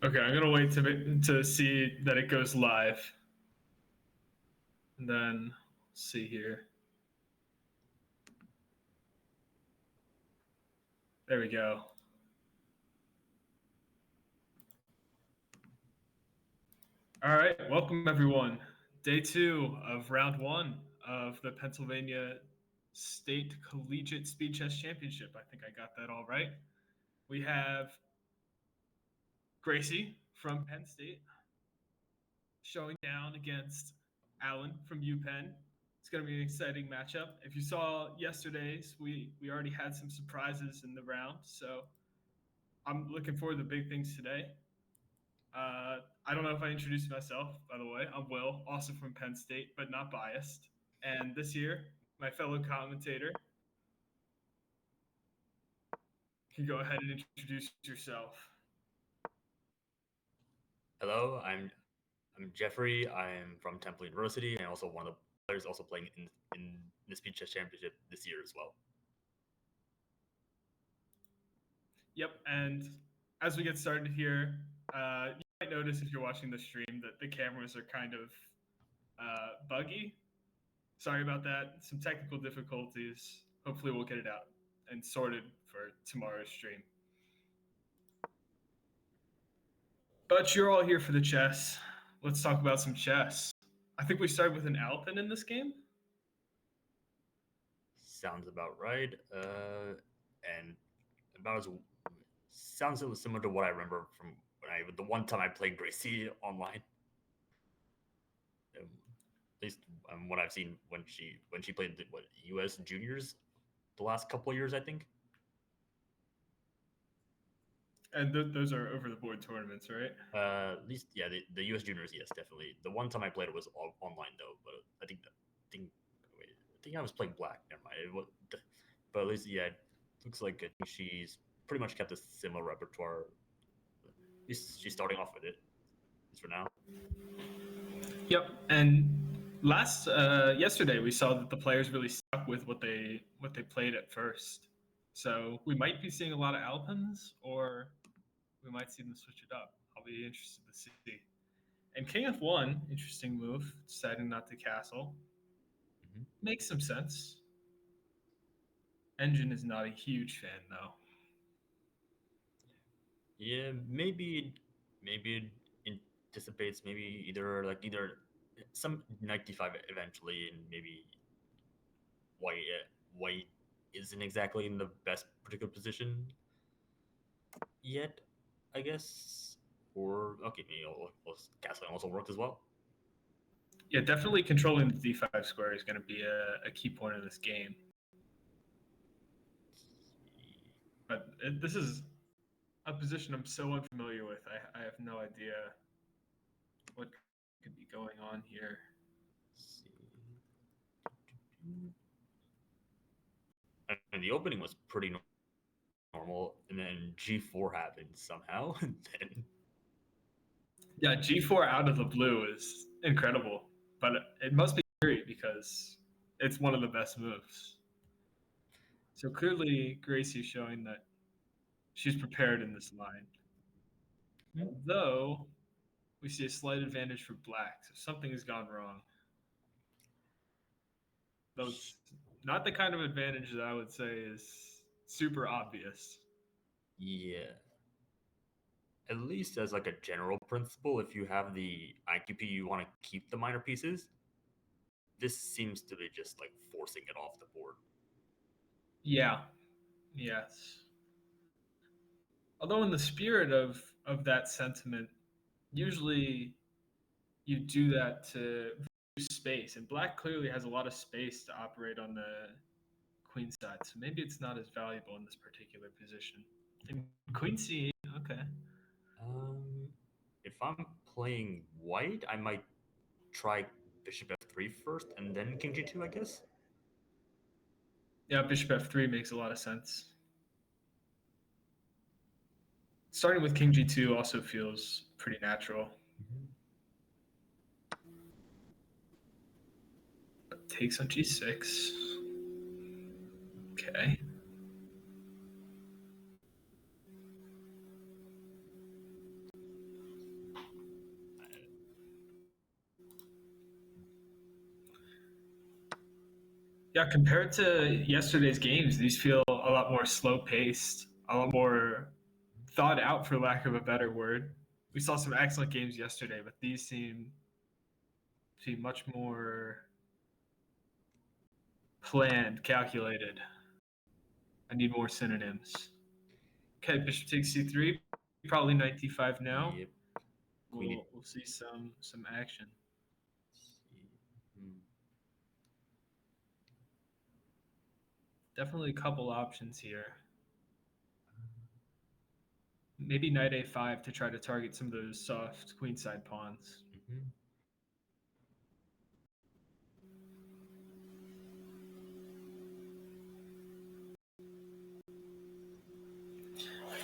Okay, I'm gonna wait to see that it goes live, and then see here. There we go. All right, welcome everyone. Day 2 of round 1 of the Pennsylvania State Collegiate Speed Chess Championship. I think I got that all right. We have Gracie from Penn State showing down against Alan from UPenn. It's going to be an exciting matchup. If you saw yesterday's, we already had some surprises in the round, so I'm looking forward to big things today. I don't know if I introduced myself, by the way. I'm Will, also from Penn State, but not biased. And this year, my fellow commentator, can go ahead and introduce yourself. Hello, I'm Jeffrey. I'm from Temple University and also one of the players also playing in the Speed Chess Championship this year as well. Yep, and as we get started here, you might notice if you're watching the stream that the cameras are kind of buggy. Sorry about that. Some technical difficulties. Hopefully we'll get it out and sorted for tomorrow's stream. But you're all here for the chess. Let's talk about some chess. I think we started with an Alpin in this game. Sounds about right. And about as sounds similar to what I remember from the one time I played Gracie online. At least what I've seen when she played the U.S. juniors the last couple of years, I think. And those are over-the-board tournaments, right? At least, yeah, the U.S. juniors, yes, definitely. The one time I played it was all online though, but I think I was playing black. Never mind. But at least, yeah, it looks like I think she's pretty much kept a similar repertoire. At least she's starting off with it, at least for now. Yep. And yesterday we saw that the players really stuck with what they played at first. So we might be seeing a lot of Alpins, or we might see them switch it up. I'll be interested to see. And King F1, interesting move, deciding not to castle. Mm-hmm. Makes some sense. Engine is not a huge fan, though. Yeah, maybe it anticipates either some knight d5 eventually, and maybe white isn't exactly in the best particular position yet, I guess. Or okay, castling also worked as well. Yeah, definitely controlling the d5 square is going to be a key point of this game. But this is a position I'm so unfamiliar with. I have no idea what could be going on here. And the opening was pretty normal, and then G4 happened somehow, and then yeah, G4 out of the blue is incredible, but it must be great because it's one of the best moves. So clearly, Gracie's showing that she's prepared in this line. Although we see a slight advantage for black, so something has gone wrong. Though it's not the kind of advantage that I would say is super obvious. Yeah. At least as like a general principle, if you have the IQP, you want to keep the minor pieces. This seems to be just like forcing it off the board. Yeah. Yes. Although in the spirit of that sentiment, usually you do that to reduce space, and black clearly has a lot of space to operate on the queen side, so maybe it's not as valuable in this particular position. And queen c8, okay. If I'm playing white, I might try bishop f3 first, and then king g2, I guess. Yeah, bishop f3 makes a lot of sense. Starting with king g2 also feels pretty natural. Takes on g6. Okay. Yeah, compared to yesterday's games, these feel a lot more slow paced, a lot more thought out, for lack of a better word. We saw some excellent games yesterday, but these seem much more planned, calculated. I need more synonyms. Okay, bishop takes c3, probably knight d5 now. Yep. Queen. We'll see some action. Hmm. Definitely a couple options here. Maybe knight a5 to try to target some of those soft queenside pawns. Mhm.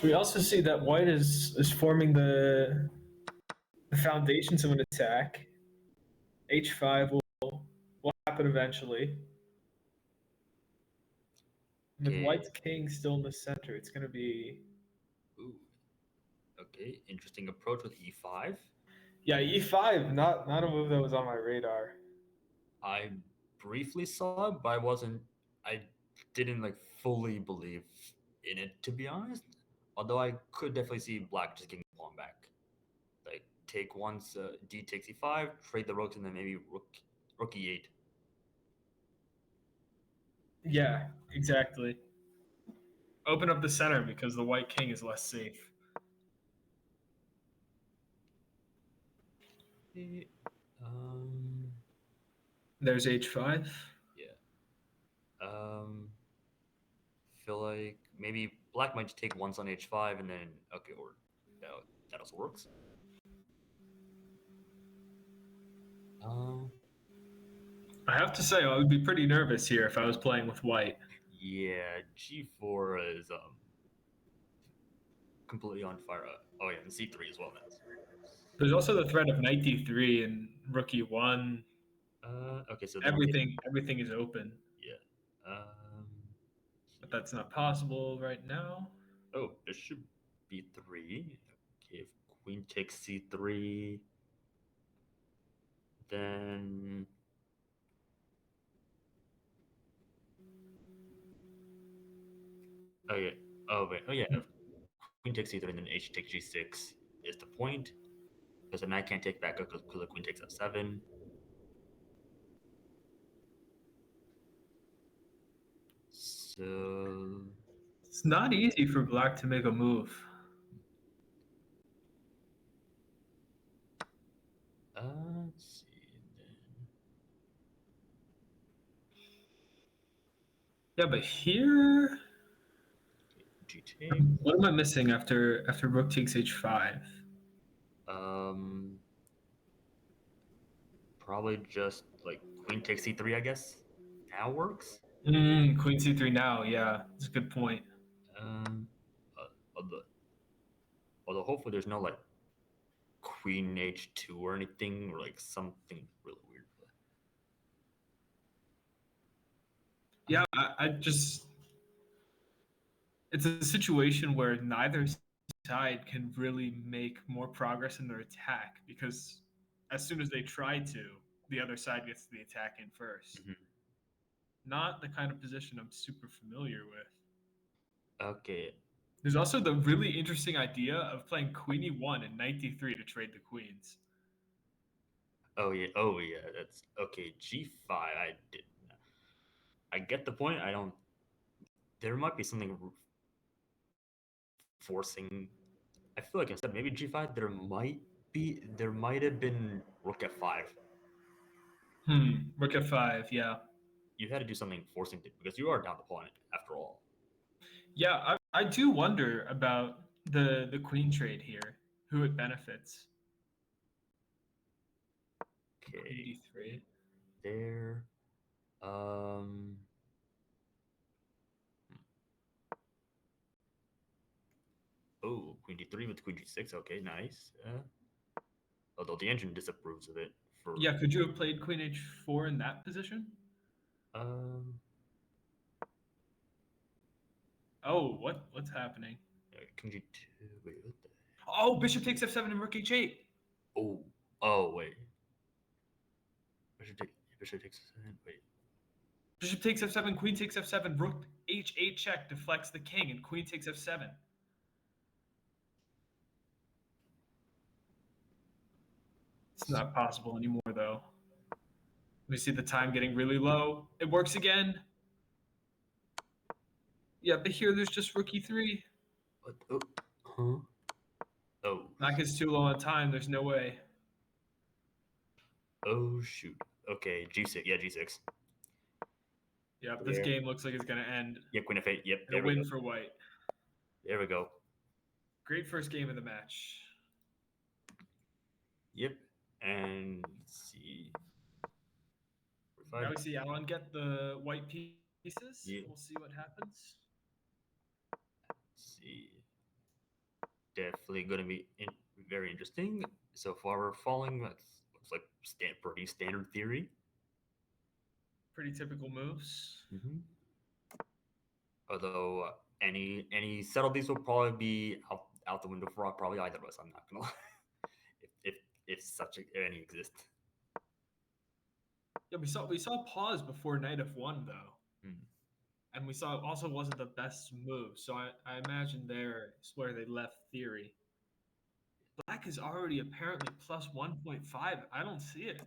We also see that white is forming the foundations of an attack. h5 will happen eventually. With Okay. white's king still in the center, it's going to be... Ooh. Okay. Interesting approach with e5. Yeah, e5, not a move that was on my radar. I briefly saw it, but I wasn't. I didn't like fully believe in it, to be honest. Although I could definitely see black just getting pawn back. Like take once, d takes e5, trade the rooks, and then maybe rook e8. Yeah, exactly. Open up the center because the white king is less safe. Okay. Um. There's h5. Yeah. Feel like maybe black might just take once on h5 and then okay, or that also works. Um. I have to say, I would be pretty nervous here if I was playing with white. Yeah, g4 is completely on fire. Oh yeah, and c3 as well. Now. There's also the threat of knight d3 and rook e1. Okay, so then we're getting Everything is open, yeah. Um, but that's not possible right now. oh, bishop b3. Okay, if queen takes c3, then oh yeah, oh wait, oh yeah. If queen takes c3 and then h takes g6 is the point because the knight can't take back up because the queen takes f7. So It's not easy for black to make a move. let's see. Then Yeah, but here, g takes. what am I missing after rook takes h5? Um, probably just like queen takes c3, I guess. Now works. Queen c3 now. Yeah, that's a good point. Um, although hopefully there's no like queen h2 or anything or like something really weird. Yeah, I just it's a situation where neither side can really make more progress in their attack because as soon as they try to, the other side gets the attack in first. Mhm. Not the kind of position I'm super familiar with. Okay. There's also the really interesting idea of playing queen e1 and knight d3 to trade the queens. Oh yeah. Oh yeah. That's okay. g5. I get the point. I don't. There might be something forcing. I feel like instead maybe g5. There might have been rook f5. Rook f5, yeah. You had to do something forcing it because you are down the pawn after all. Yeah, I do wonder about the queen trade here, who it benefits. Queen Okay. d3. There. Um. Oh, queen d3 with queen g6. Okay, nice. Although the engine disapproves of it for. Yeah, could you have played queen h4 in that position? Um. Oh, what's happening? King g2. Wait, what the? Oh, bishop takes f7 and rook h8. Oh, wait. Bishop takes. Wait. Bishop takes f7, queen takes f7, rook h8 check deflects the king, and queen takes f7. It's not possible anymore, though. We see the time getting really low. It works again. Yeah, but here there's just rook e3. What? Oh, huh? Oh. Black is too low on time. There's no way. Oh shoot. Okay, g6. Yeah, g6. Yeah, this game looks like it's gonna end. Yeah, queen f8. Yep. And a win for white. There we go. Great first game of the match. Yep. And let's see. Now we see Alan get the white pieces. Yeah. We'll see what happens. Let's see. Definitely going to be very interesting. So far, we're following looks like pretty standard theory. Pretty typical moves. Mm-hmm. Although any subtleties will probably be out the window for probably either of us. I'm not gonna lie. if such any exist. Yeah, we saw pause before knight f1 though. And we saw it also wasn't the best move. So I imagine there is where they left theory. Black is already apparently plus 1.5. I don't see it.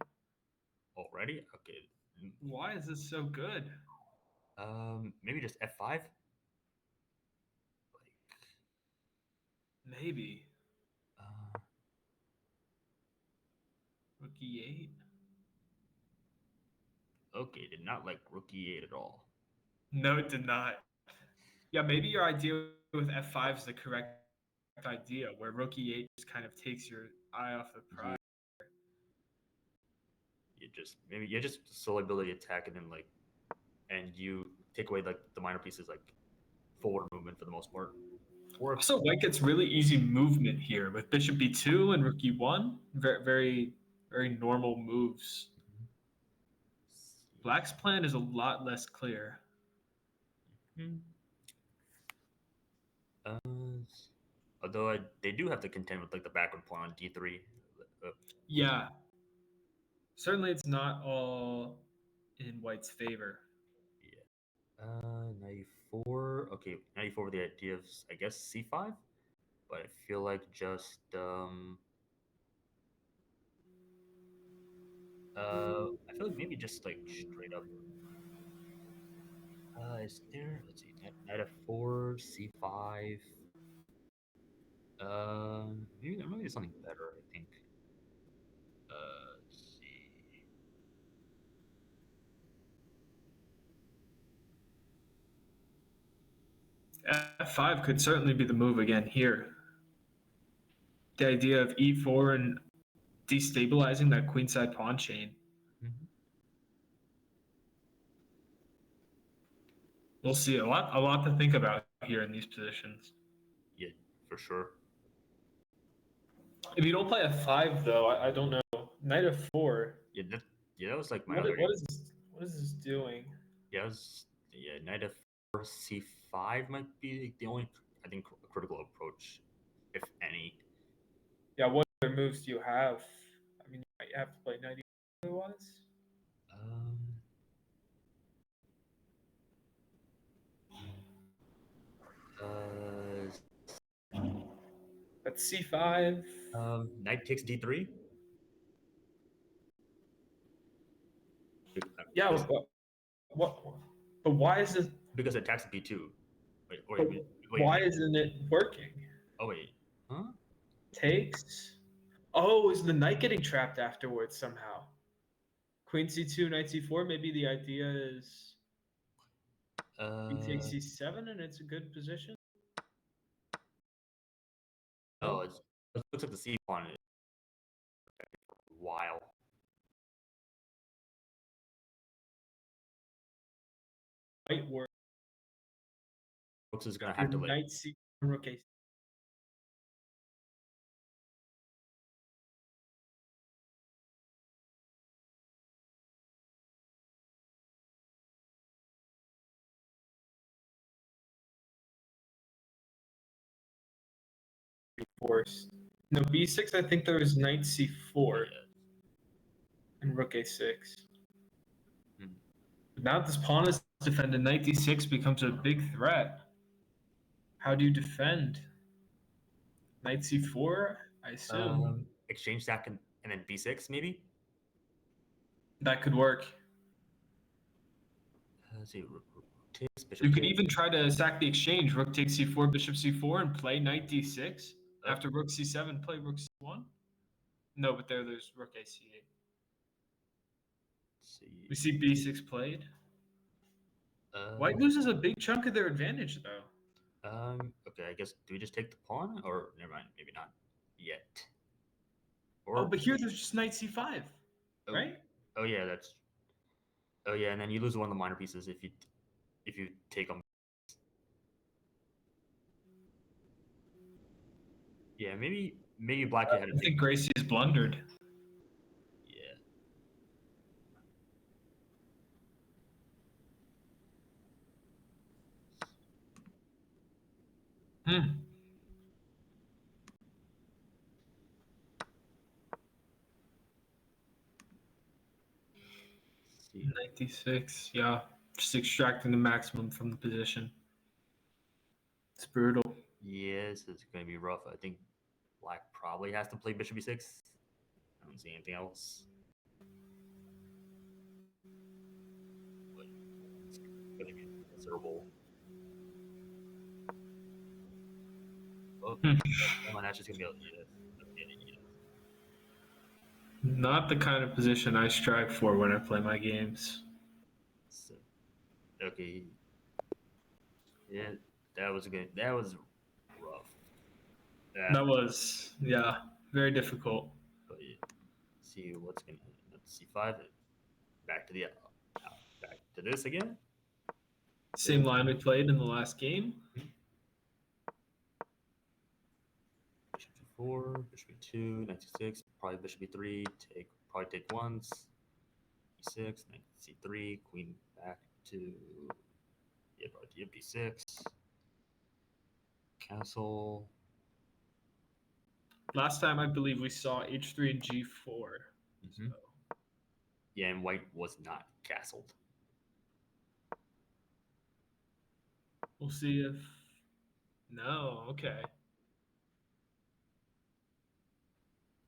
Already? Okay. Why is this so good? Maybe just f5? Maybe. Rook e8. Okay, did not like rook e8 at all. No, it did not. Yeah, maybe your idea with f5 is the correct idea, where rook e8 just kind of takes your eye off the prize. You just slowly build the attack and you take away like the minor pieces like forward movement for the most part. Also, white gets really easy movement here with bishop b2 and rook e1. Very, very, very normal moves. Black's plan is a lot less clear. Although they do have to contend with like the backward pawn on d3. Yeah. Certainly it's not all in white's favor. Yeah. 94. Okay, 94 with the idea of, I guess, c5. But I feel like just I feel like maybe just like straight up. Is there? Let's see. Knight f4, c5. Maybe there's something better. I think. Let's see. f5 could certainly be the move again here. The idea of e4 and destabilizing that queenside pawn chain. We'll see a lot to think about here in these positions. Yeah, for sure. If you don't play f5 though, I don't know. Knight f4. Yeah, that was like my what is this doing? Yeah, knight f4, c5 might be the only, I think, critical approach, if any. Yeah, what other moves do you have? I mean, you have to play knight otherwise. That's c5. Knight takes d3. Yeah, what? But why is this? Because it attacks b2. Wait, why isn't it working? Oh wait, huh? Takes. Oh, is the knight getting trapped afterwards somehow? Queen c2, knight c4. Maybe the idea is he takes c7 and it's a good position. Oh, it looks like the c pawn is wild. White work. Looks is gonna have to like knight c rook a. Forced. No, b6. I think there was knight c4 and rook a6. Now this pawn is defended. Knight d6 becomes a big threat. How do you defend? Knight c4, I assume. Exchange that and then b6 maybe. That could work. Let's see. Rook takes, bishop You could takes. even try to sack the exchange. Rook takes c4, bishop c4, and play knight d6. After rook c7, play rook c1. No, but there's rook a c8. See. We see b6 played. White loses a big chunk of their advantage, though. Okay, I guess do we just take the pawn, or never mind, maybe not yet. Or but here there's just knight c5, right? Oh yeah, that's. Oh yeah, and then you lose one of the minor pieces if you take them. Yeah, maybe black had. I think Gracie has blundered. Yeah. Knight d6, yeah. Just extracting the maximum from the position. It's brutal. Yes, it's going to be rough. I think black probably has to play bishop e6. I don't see anything else. But it's going to be miserable. Oh, that's just going to be a yes. Not the kind of position I strive for when I play my games. So, okay. Yeah, that was good. That was rough. That was, yeah, very difficult. But yeah, see what's gonna c5. Back to this again. Same line we played in the last game. Bishop e4, bishop e2, knight c6, probably bishop e3. Probably take once. e6, knight c3, queen back to probably b6. Castle. Last time I believe we saw h3 and g4. So. Yeah, and white was not castled. We'll see if. No, okay.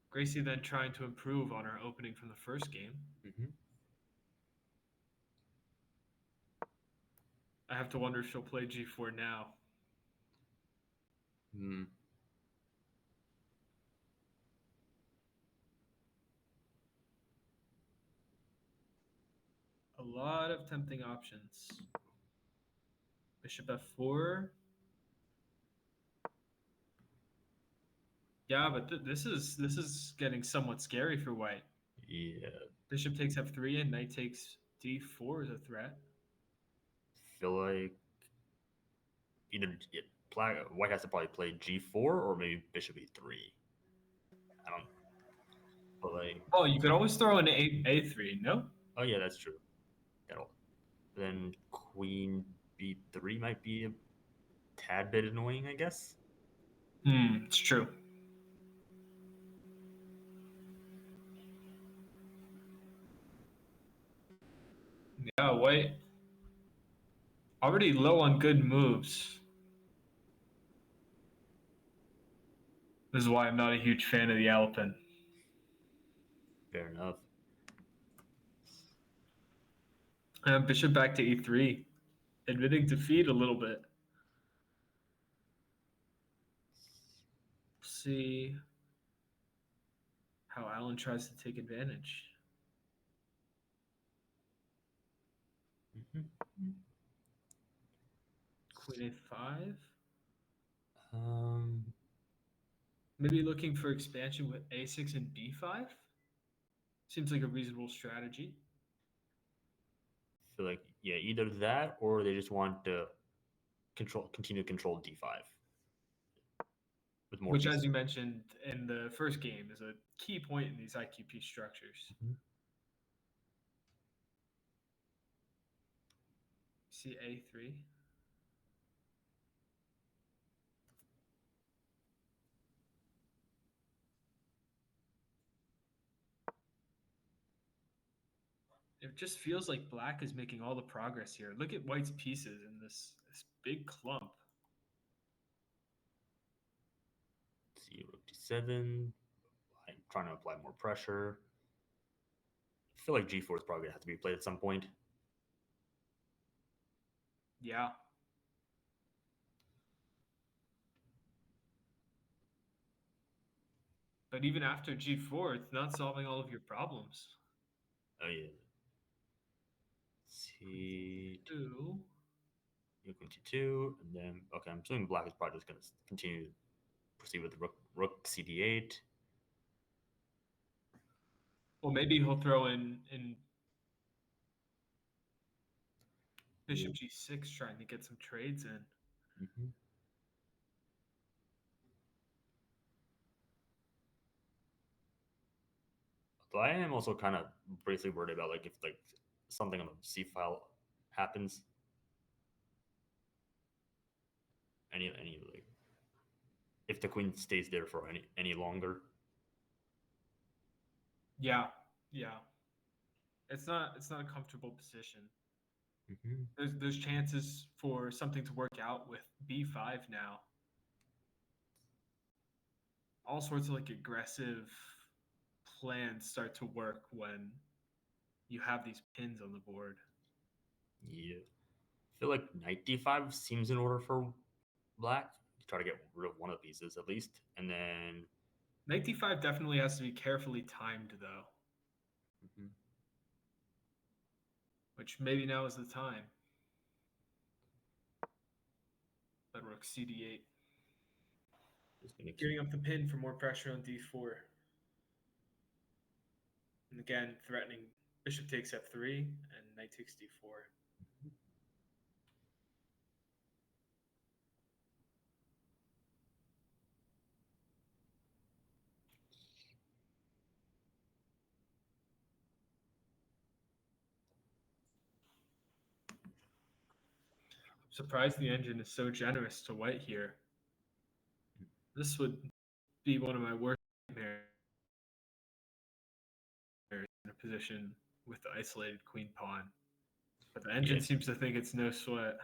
Gracie then trying to improve on her opening from the first game. I have to wonder if she'll play g4 now. A lot of tempting options. Bishop f4. Yeah, but this is getting somewhat scary for white. Yeah. Bishop takes f3 and knight takes d4 is a threat. I feel like either white has to probably play g4 or maybe bishop e3. I don't know. But like, oh, you could always throw in a3, no? Oh yeah, that's true. Then queen b3 might be a tad bit annoying, I guess. It's true. Yeah, white already low on good moves. This is why I'm not a huge fan of the Alpen. Fair enough. Bishop back to e3, admitting defeat a little bit. See how Alan tries to take advantage. Queen a5. Maybe looking for expansion with a6 and b5. Seems like a reasonable strategy. I feel like either that or they just want to continue to control d5 with more. Which, as you mentioned in the first game, is a key point in these IQP structures. See a3. It just feels like black is making all the progress here. Look at white's pieces in this big clump. Let's see, rook d7. I'm trying to apply more pressure. I feel like g4 is probably going to have to be played at some point. Yeah. But even after g4, it's not solving all of your problems. Oh, yeah. C2, queen c2, and then, okay, I'm assuming black is probably just going to continue to proceed with rook cd8. Well, maybe he'll throw in bishop g6, trying to get some trades in. Mm-hmm. So I am also kind of briefly worried about like if like something on the C file happens. Any like if the queen stays there for any longer. Yeah, yeah. It's not a comfortable position. Mm-hmm. There's chances for something to work out with b5 now. All sorts of like aggressive plans start to work when you have these pins on the board. Yeah, I feel like knight d5 seems in order for black. Try to get rid of one of the pieces at least, and then Knight d5 definitely has to be carefully timed though, mm-hmm. which maybe now is the time. But rook cd8. Just gonna keep Giving up the pin for more pressure on d4. And again, threatening bishop takes f3 and knight takes d4. Surprised the engine is so generous to white here. This would be one of my worst nightmares in a position with the isolated queen pawn. But the engine seems to think it's no sweat.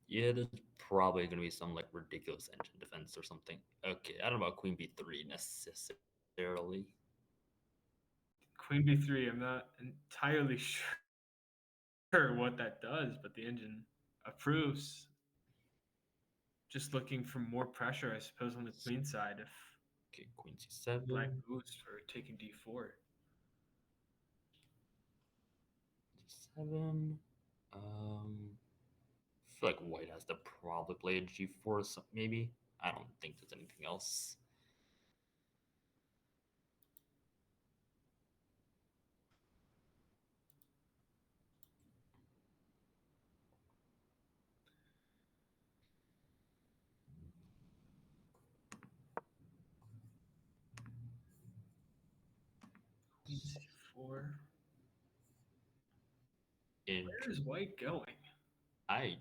Yeah, there's probably going to be some like ridiculous engine defense or something. Okay, I don't know about queen b3 necessarily. Queen b3, I'm not entirely sure what that does, but the engine approves. Just looking for more pressure, I suppose, on the queen side if Okay, queen c7. black moves for taking d4. d7. I feel like white has to probably play a g4 maybe. I don't think there's anything else. Queen c4. Where is white going? I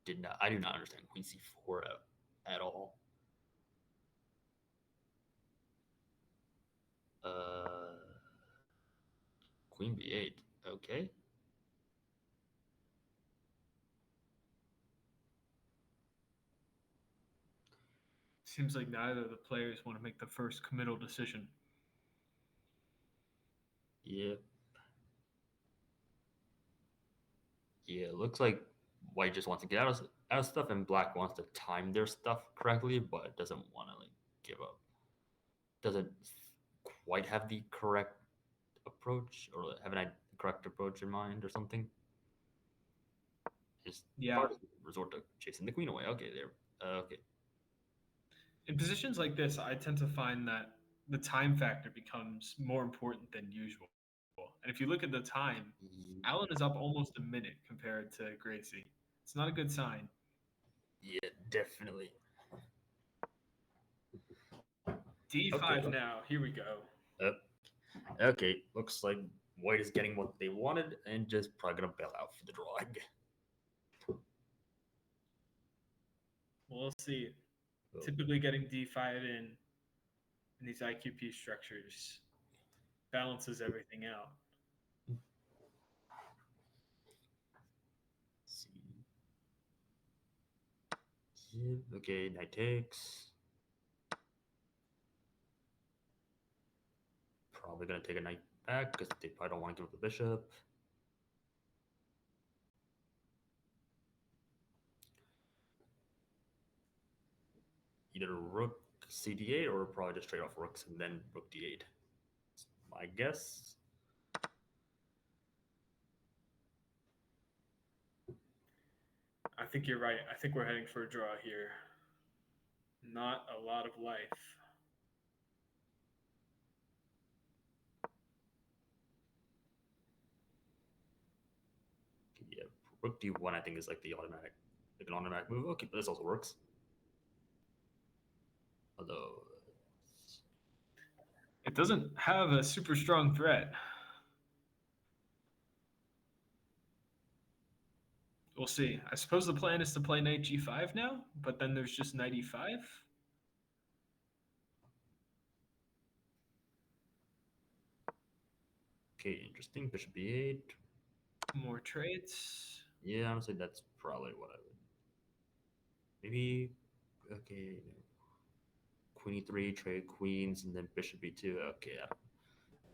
do not understand queen c4 at all. Queen b8. Okay. Seems like neither of the players want to make the first committal decision. Yeah. Yeah, it looks like white just wants to get out of stuff, and black wants to time their stuff correctly, but doesn't want to like give up. Doesn't quite have the correct approach, or have an correct approach in mind, or something. Just resort to chasing the queen away. Okay, there. Okay. In positions like this, I tend to find that the time factor becomes more important than usual. And if you look at the time, Allen is up almost a minute compared to Gracie. It's not a good sign. Yeah, definitely. D5 okay. Now. Here we go. Okay, looks like white is getting what they wanted and just probably going to bail out for the draw. We'll see. Typically getting D5 in these IQP structures balances everything out. Okay, knight takes. Probably gonna take a knight back because they probably don't want to give up the bishop. Either rook cd8 or probably just trade off rooks and then rook d8. That's my guess. I think you're right. I think we're heading for a draw here. Not a lot of life. Yeah, rook d1 I think is like the automatic, like an automatic move. Okay, but this also works. Although it doesn't have a super strong threat. We'll see. I suppose the plan is to play knight g5 now, but then there's just knight e5. okay, interesting. Bishop b8. More trades. Yeah, honestly, that's probably what I would. Maybe okay. Queen e3, trade queens, and then bishop b2. Okay,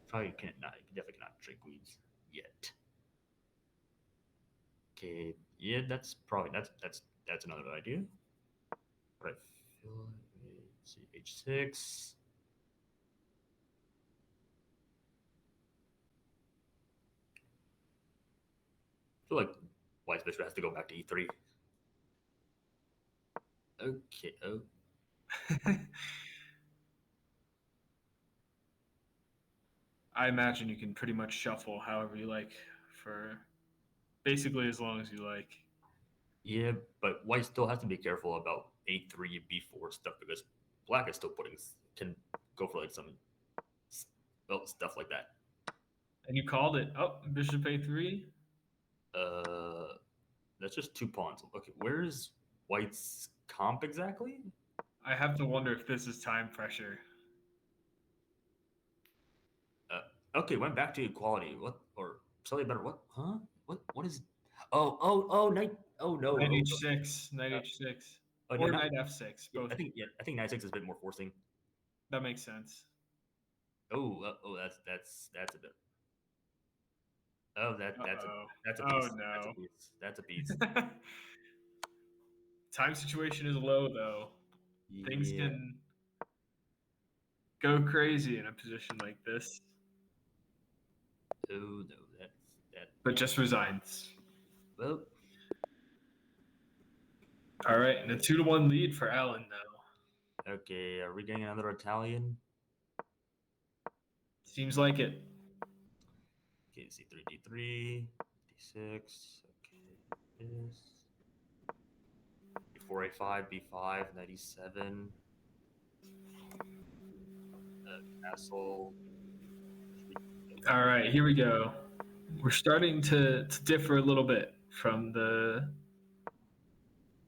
probably can't. Not definitely cannot trade queens yet. Okay, yeah, that's probably that's another idea. But I feel like let's see h6. I feel like white's bishop has to go back to e3. Okay. Oh. I imagine you can pretty much shuffle however you like for basically as long as you like. Yeah, but white still has to be careful about a3 and b4 stuff because black is still can go for like some stuff like that. And you called it. Oh, bishop a3. That's just 2 pawns. Okay, where's white's comp exactly? I have to wonder if this is time pressure. Okay, went back to equality. What or slightly better? What? Huh? What is? Oh, knight. Oh no. Knight Oh, h6, knight uh, h6, oh no, or not. knight f6. Yeah, Both. I think knight 6 is a bit more forcing. That makes sense. Oh, that's a bit. Oh, Uh-oh. that's a Oh piece. That's a no. piece. That's a piece. Time situation is low though. Things Yeah. can go crazy in a position like this. Oh no, that. But just resigns. Well, All right, and a 2-1 lead for Allen now. okay. Are we getting another Italian? Seems like it. Okay, c3, d3, d6. Okay, this. Before a5, b5, 97. Castle. All right, here we go. We're starting to differ a little bit from the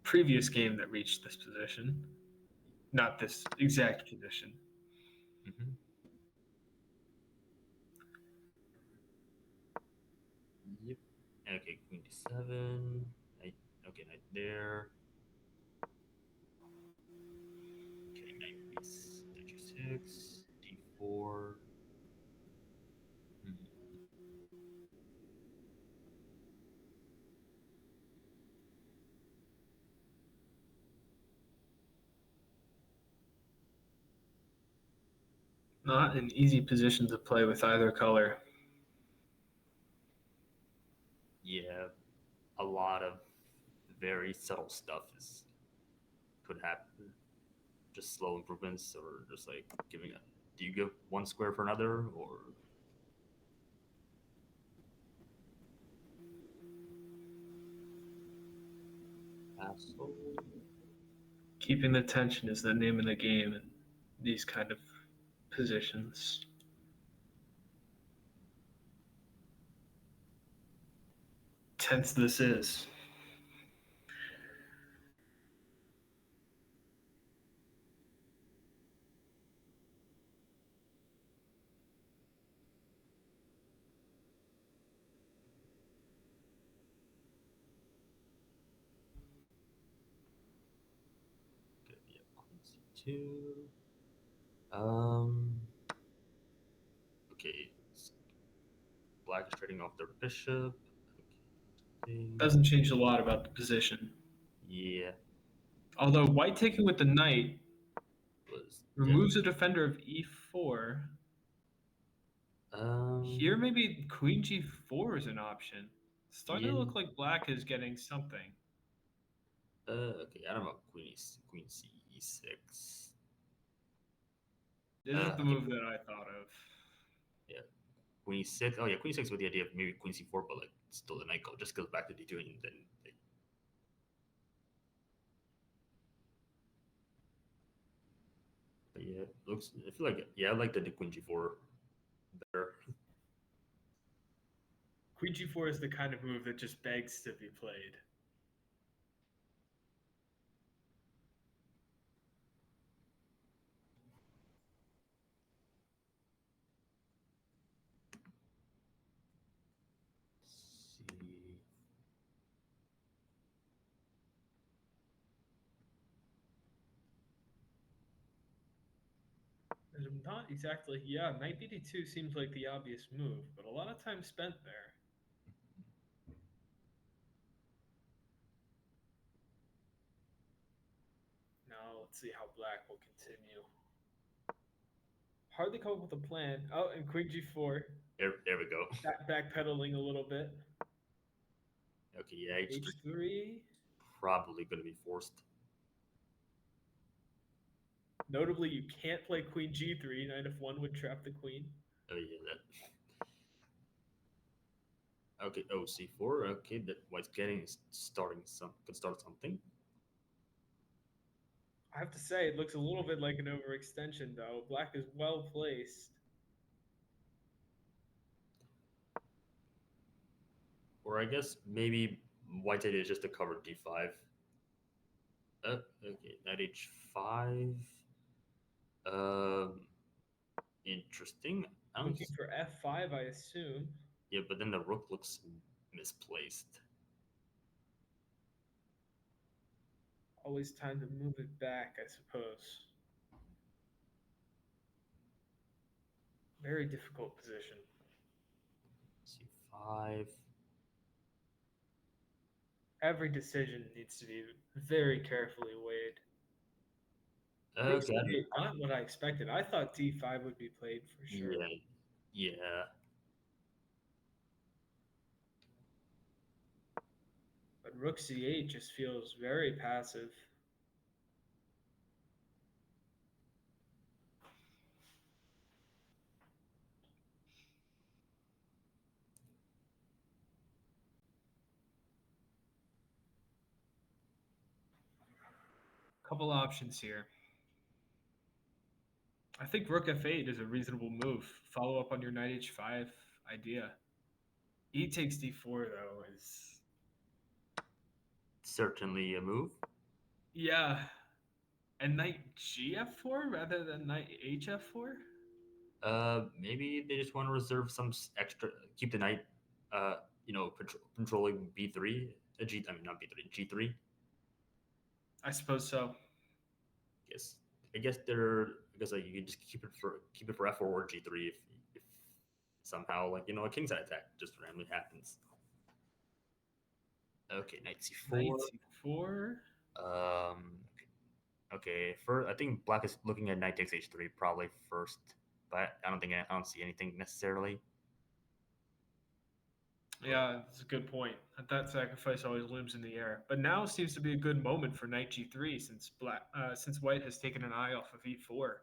previous game that reached this position. Not this exact position. Mm-hmm. Yep. Okay, queen d7. Knight, okay, knight there. Okay, knight g6, d4. Hmm. Not an easy position to play with either color. Yeah, a lot of very subtle stuff could happen. Just slow improvements, or just like giving a. Do you give one square for another, or? Castle. Keeping the tension is the name of the game in these kind of positions. Tense this is. 2. Um. Okay. Black is trading off their bishop. Okay. Doesn't change a lot about the position. Yeah. Although white taking with the knight Was removes a defender of e4. um. Here, maybe queen g4 is an option. It's starting Yeah. to look like black is getting something. Okay. I don't know. Queen c e6. This is the Okay. move that I thought of. Yeah. Queen e6. Oh yeah. Queen e6 with the idea of maybe queen c4, but like still the knight just goes back to d2 and then. Like, but yeah, looks. I feel like I like the queen g4 better. Queen g4 is the kind of move that just begs to be played. See. Not exactly. Yeah, knight bd2 seems like the obvious move, but a lot of time spent there. Now let's see how black will continue. Hardly come up with a plan. Oh, and queen g4. There we go. Backpedaling a little bit. Okay, yeah, h3. probably going to be forced. Notably, you can't play queen g3. Knight f1 would trap the queen. Oh yeah, that. Okay, oh c4. Okay, that white's getting starting could start something. I have to say, it looks a little bit like an overextension, though. Black is well placed. Or I guess maybe white's idea is just to cover d5. Okay, knight h5. Um, interesting. I don't. Looking for f5, I assume. Yeah, but then the rook looks misplaced. Always time to move it back, I suppose. Very difficult position. c5. Every decision needs to be very carefully weighed. Rook Okay. c8, not what I expected. I thought d5 would be played for sure. Yeah. Yeah. But rook c8 just feels very passive. Couple options here. I think rook f8 is a reasonable move. Follow up on your knight h5 idea. E takes d4 though is Certainly a move. yeah, and knight gf4 rather than knight hf4. Maybe they just want to reserve some extra, keep the knight, controlling b3, I mean not b3, g3. I suppose so. Yes, I guess like you can just keep it for f4 or g3 if somehow like a kingside attack just randomly happens. Okay, knight c4. Knight c4. Okay. First, I think black is looking at knight takes h3 probably first, but I don't see anything necessarily. Yeah, that's a good point. That sacrifice always looms in the air. But now seems to be a good moment for knight g3 since white has taken an eye off of e4.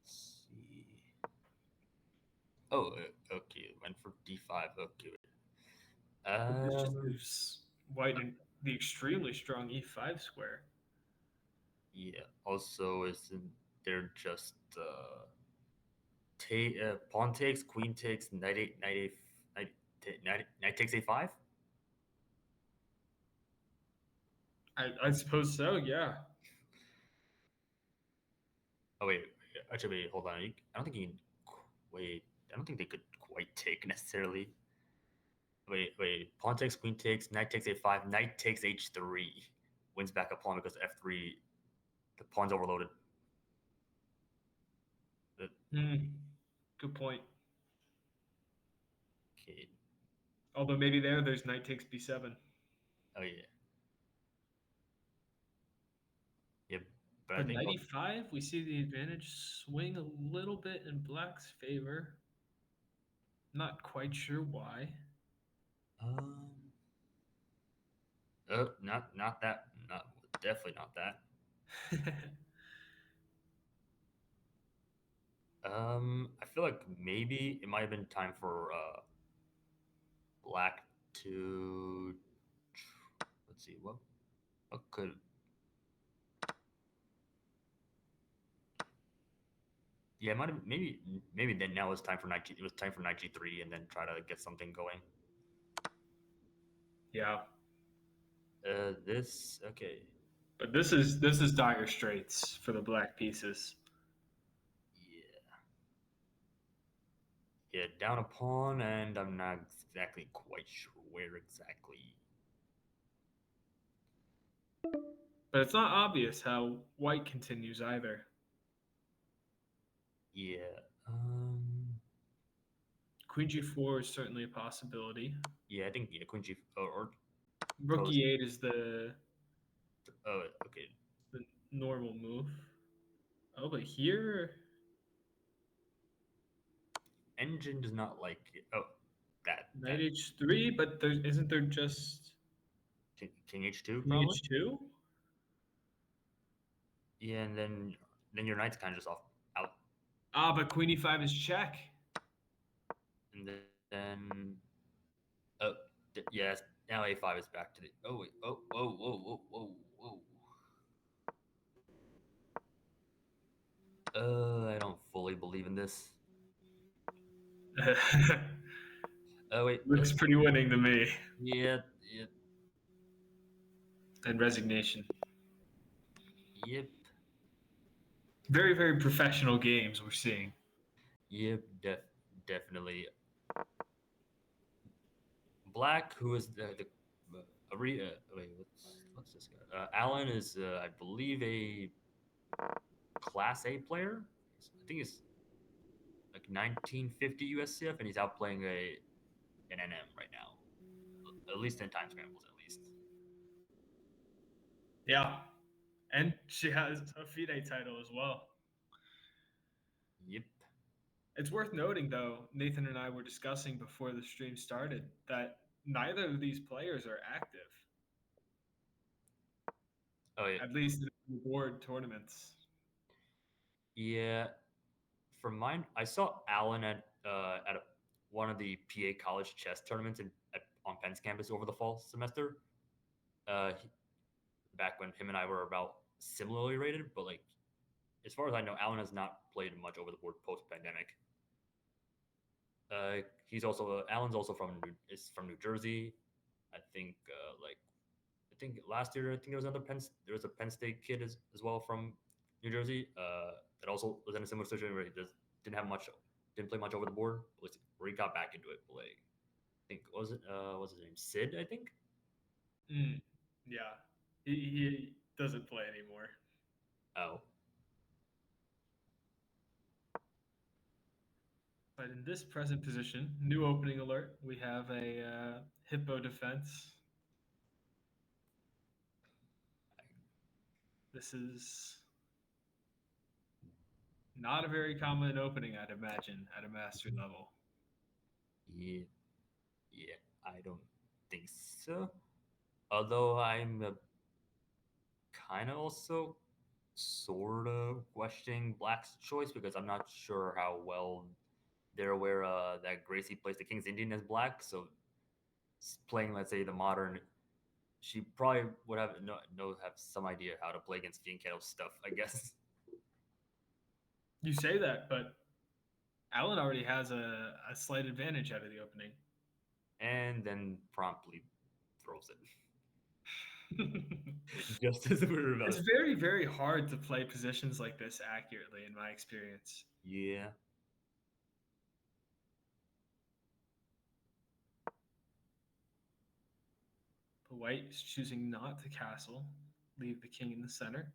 See. Oh, okay. Went for d5. Okay. This just Um. gives white the extremely strong e5 square. Yeah. Also, isn't there just pawn takes, queen takes, knight takes a5? I suppose so, yeah. Oh wait. Actually, wait, hold on. I don't think you can. Wait. I don't think they could quite take necessarily. Wait. Pawn takes, queen takes, knight takes a5, knight takes h3. Wins back a pawn because f3, the pawn's overloaded. Good point. Okay. Although maybe there's knight takes b7. Oh, yeah. Yep. But I But think knight e5, we see the advantage swing a little bit in black's favor. Not quite sure why. Not that. Not definitely not that. I feel like maybe it might have been time for black to. Let's see what could. Yeah, it might have maybe then now it's time for knight. It was time for knight g3 and then try to get something going. Yeah. This okay. But this is dire straits for the black pieces. Yeah, down a pawn, and I'm not exactly quite sure where exactly. But it's not obvious how white continues either. Yeah. Queen g4 is certainly a possibility. Yeah, I think queen g or Rook e8 is the okay. the normal move. Oh, but here Engine does not like it. Oh, knight h3, but isn't there just king h2 king probably. h2? Yeah, and then your knight's kind of just out. Ah, but queen e5 is check. And then oh yes, now a5 is back to the wait, whoa. I don't fully believe in this. Oh wait, Looks pretty winning to me. Yeah. And resignation. Yep. Very, very professional games we're seeing. Yep, definitely. Black, who is wait, what's this guy? Alan is, I believe, a Class A player. I think he's like 1950 USCF, and he's out playing an NM right now. At least 10 times scrambles, at least. Yeah. And she has a FIDE title as well. Yep. It's worth noting, though, Nathan and I were discussing before the stream started that neither of these players are active. Oh, yeah. At least in reward tournaments. Yeah. From mine, I saw Alan at one of the PA college chess tournaments on Penn's campus over the fall semester. Back when him and I were about similarly rated, but like as far as I know, Alan has not played much over the board post pandemic. He's also Alan's also from New Jersey. I think last year there was a Penn State kid as well from New Jersey that also was in a similar situation where he just didn't play much over the board, where he got back into it. But like, I think what's his name, Sid? I think. Yeah, he doesn't play anymore. Oh. But in this present position, new opening alert, we have a hippo defense. This is not a very common opening, I'd imagine, at a master level. Yeah, I don't think so. Although I'm kind of also sort of questioning Black's choice because I'm not sure how well they're aware that Gracie plays the King's Indian as Black. So playing, let's say, the modern, she probably would have have some idea how to play against Fianchetto's stuff, I guess. You say that, but Alan already has a slight advantage out of the opening. And then promptly throws it. Just as we were about. It's very, very hard to play positions like this accurately, in my experience. Yeah. White is choosing not to castle, leave the king in the center.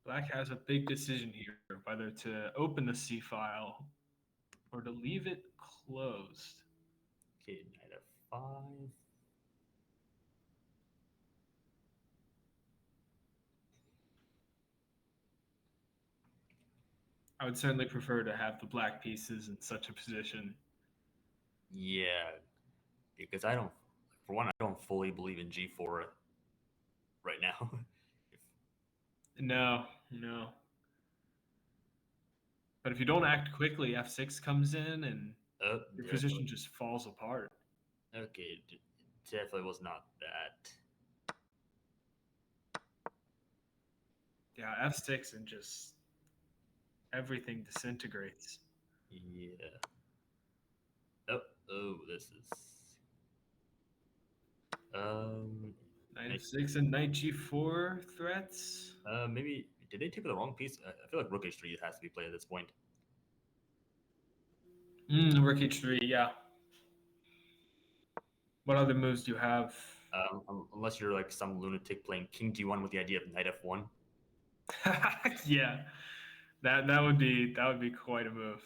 Black has a big decision here, whether to open the c file or to leave it closed. Okay, knight f5. I would certainly prefer to have the black pieces in such a position. Yeah, because for one, I don't fully believe in g4 right now. No. But if you don't act quickly, f6 comes in and your position just falls apart. Okay, it definitely was not that. Yeah, f6 and just everything disintegrates. Yeah. Oh, this is. Knight f6 and knight g4 threats. Maybe did they take the wrong piece? I feel like rook h3 has to be played at this point. Rook h3, yeah. What other moves do you have? Unless you're like some lunatic playing king g1 with the idea of knight f1. Yeah, that would be quite a move.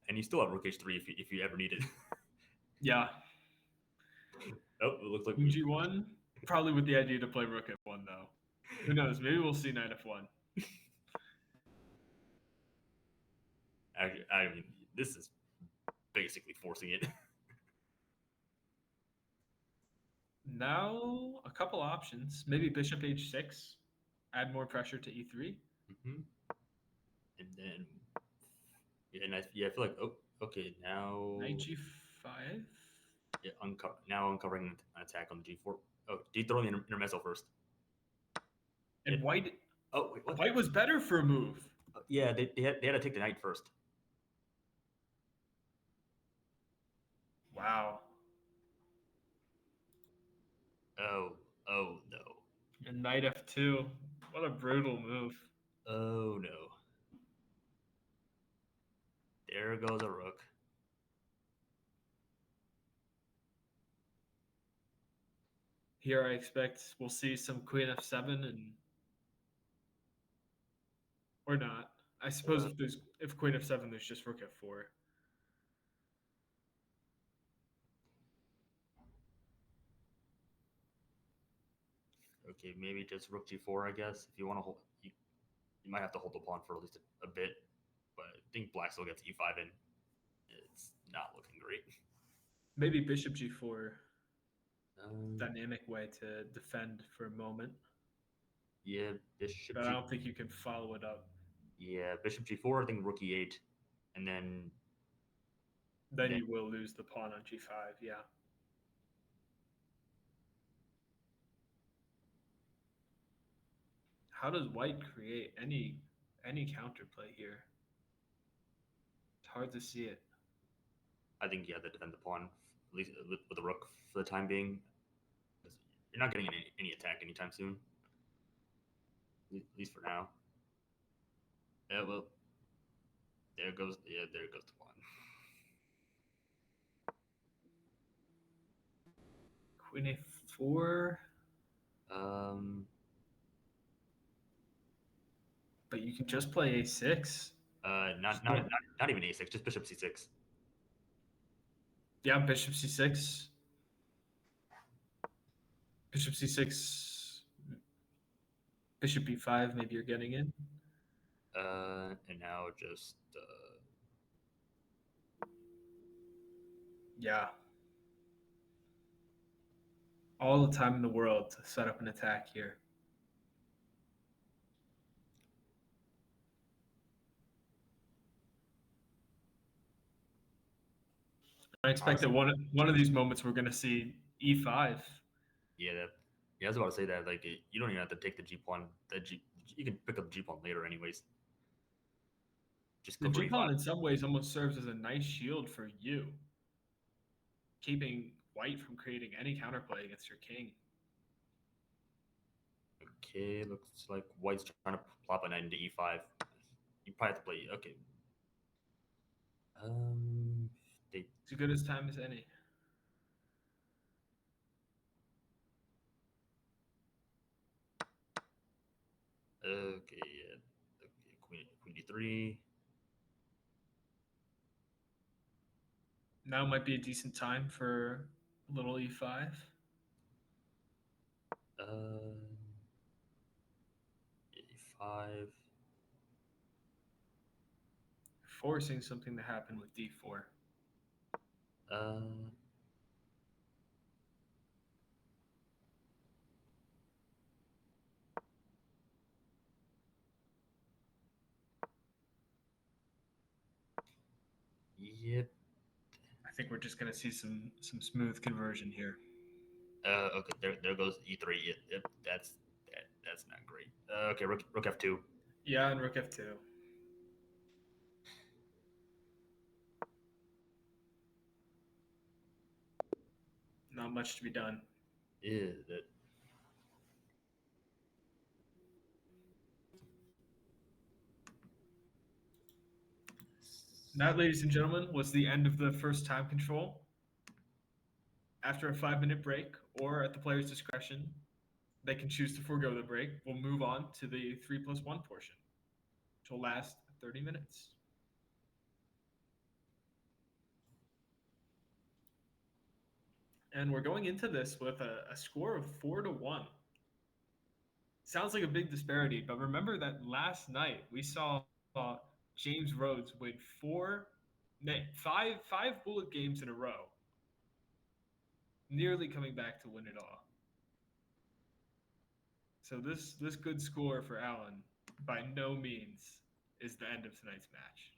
And you still have rook h3 if you ever need it. Yeah. Oh, it looks like King g1, probably with the idea to play rook f1 though. Who knows? Maybe we'll see knight f1. I mean, this is basically forcing it. Now, a couple options. Maybe bishop h6, add more pressure to e3. Mm-hmm. And then, I feel like, okay, now Knight g5. Yeah, now uncovering an attack on the g4. Oh, dethrowing the intermezzo first. And white. Oh wait, what? White was better for a move. Yeah, they had to take the knight first. Wow. Oh no. And knight f2. What a brutal move. Oh no. There goes a rook. Here I expect we'll see some queen f7 and or not. I suppose if queen f7 there's just rook f4. Okay, maybe just rook g4, I guess. If you want to hold, you might have to hold the pawn for at least a bit. But I think black still gets e5 in. It's not looking great. Maybe bishop g4. Dynamic way to defend for a moment. Yeah, bishop. But I don't think you can follow it up. Yeah, bishop g4. I think rook e8, and then you will lose the pawn on g5. Yeah. How does white create any counterplay here? It's hard to see it. I think you have to defend the pawn, at least with the rook for the time being. You're not getting any attack anytime soon, at least for now. Yeah, well, there goes the pawn. Queen a4. But you can just play a6. Not even a6, just bishop c6. Yeah, bishop c6. Bishop c6. Bishop b5. Maybe you're getting in. And now just. Yeah. All the time in the world to set up an attack here. I expect that one of these moments we're going to see e5. Yeah, I was about to say that. Like, you don't even have to take the g pawn. You can pick up the g pawn later, anyways. Just the g pawn in some ways almost serves as a nice shield for you, keeping white from creating any counterplay against your king. Okay, looks like White's trying to plop a knight into e5. You probably have to play. Okay. They As good as time as any. okay, yeah. Okay, queen d3. Now might be a decent time for a little e5. E5. Forcing something to happen with d4. Yep. I think we're just going to see some smooth conversion here. Okay, there goes e3. Yep, that's not great. Okay, rook f2. Yeah, and rook f2. Not much to be done. Yeah, that. That, ladies and gentlemen, was the end of the first time control. After a 5-minute break, or at the player's discretion, they can choose to forego the break. We'll move on to the 3+1 portion, which will last 30 minutes. And we're going into this with a score of 4-1. Sounds like a big disparity, but remember that last night we saw James Rhodes win five bullet games in a row, nearly coming back to win it all. So this good score for Allen by no means is the end of tonight's match.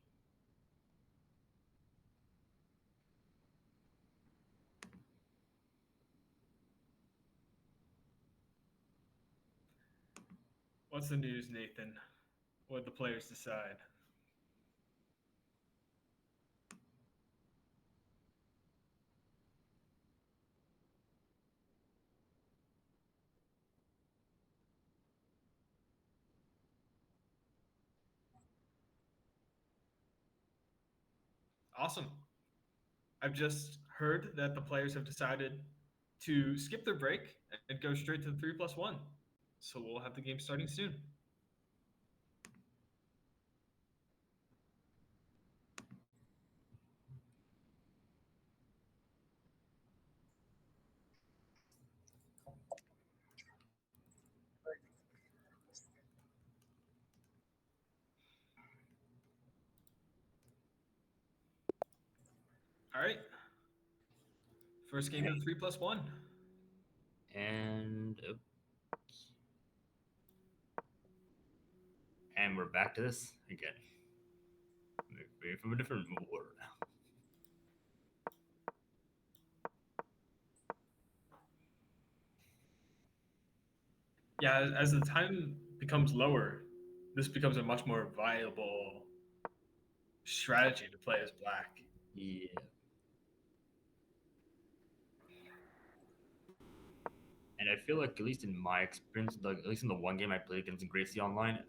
What's the news, Nathan? What the players decide? Awesome. I've just heard that the players have decided to skip their break and go straight to the 3+1. So we'll have the game starting soon. All right. First game of the 3+1. And we're back to this again. Maybe from a different war. Yeah, as the time becomes lower, this becomes a much more viable strategy to play as black. Yeah. And I feel like, at least in my experience, at least in the one game I played against Gracie online,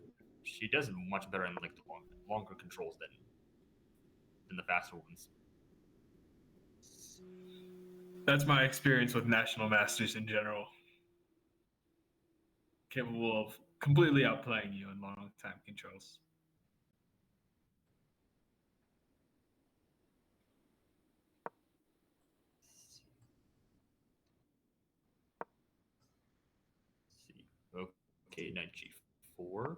she does much better in like the longer controls than the faster ones. That's my experience with National Masters in general. Capable of completely outplaying you in long time controls. Okay, knight g4.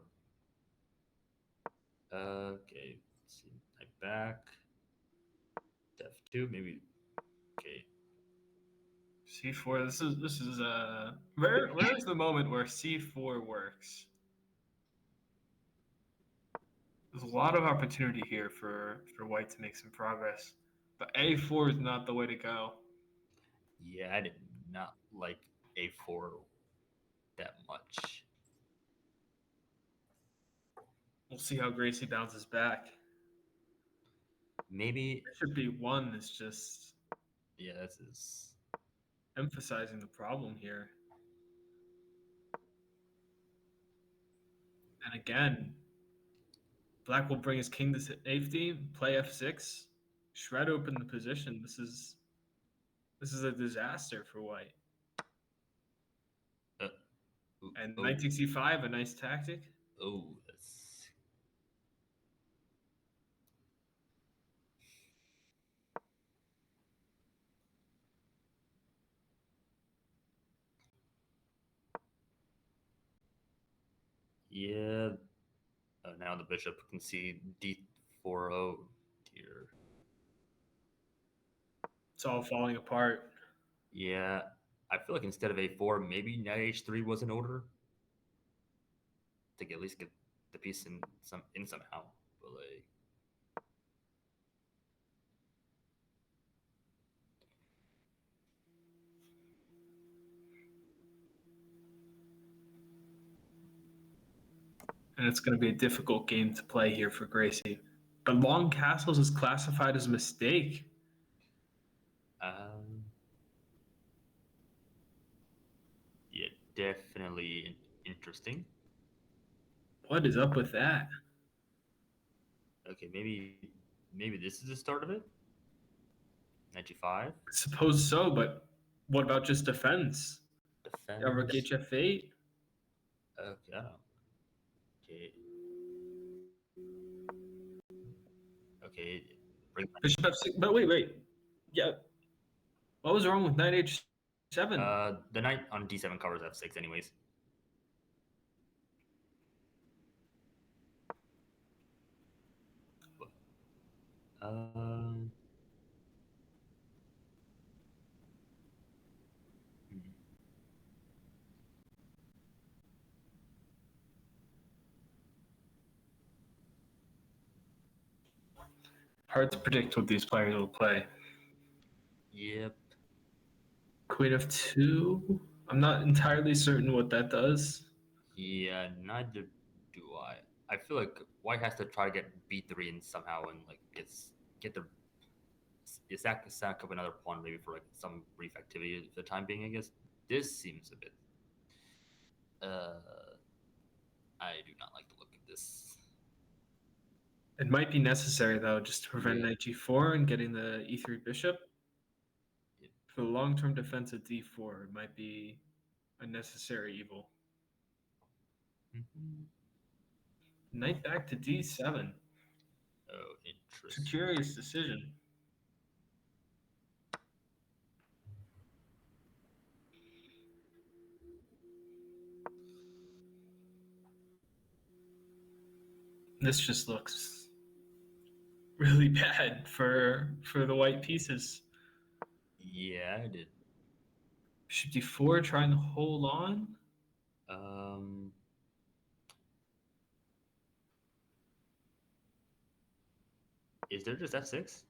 Okay, let's see, knight back. F2, maybe. Okay. C4. This is where is the moment where C4 works? There's a lot of opportunity here for White to make some progress, but A4 is not the way to go. Yeah, I did not like A4 that much. We'll see how Gracie bounces back. Maybe Bishop B1 is just this is emphasizing the problem here. And again, Black will bring his king to safety, play f6, shred open the position. This is a disaster for White. And knight takes e5, a nice tactic. Oh, that's... Yeah. Now the bishop can see d4. Oh, dear. It's all falling apart. Yeah. I feel like instead of a4, maybe knight h3 was in order. To at least get the piece in somehow. But like... And it's going to be a difficult game to play here for Gracie. But long castles is classified as a mistake. Yeah, definitely interesting. What is up with that? Okay, maybe this is the start of it. Knight g5. I suppose so, but what about just defense? Defense. Ever HF8? Okay, I don't know. Okay. Okay. Bishop f6. But wait. Yeah. What was wrong with knight h7? The knight on d7 covers f6 anyways. Hard to predict what these players will play. Yep. Queen of 2. I'm not entirely certain what that does. Yeah, neither do I. I feel like White has to try to get b3 in somehow and like get the sack up another pawn maybe for like some brief activity for the time being. I guess this seems a bit. I do not like the look of this. It might be necessary though, just to prevent knight g4 and getting the e3 bishop. For the long-term defense of d4, it might be a necessary evil. Knight back to d7. Oh, interesting. It's a curious decision. This just looks really bad for the white pieces. Yeah, I did. Bishop d4, trying to hold on. Is there just f6?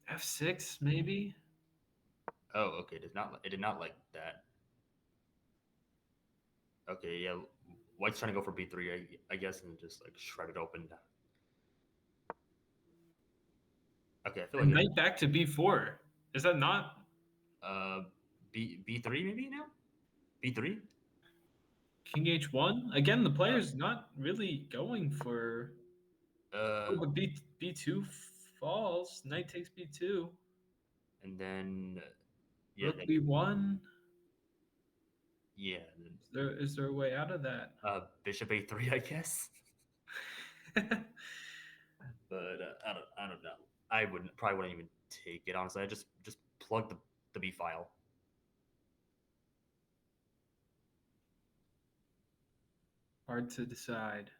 f6, maybe? Oh, okay. It did not like that. Okay, yeah. White's trying to go for b3, I guess, and just like shred it open. Okay, I feel like knight back to b4. Is that not? b3 maybe now. b3. King h1 again. The player's not really going for. But b2 falls. Knight takes b2. And then yeah, Rook b1. Yeah. Is there a way out of that? Bishop a3, I guess. But I don't know. I probably wouldn't even take it honestly. I just plug the B file. Hard to decide.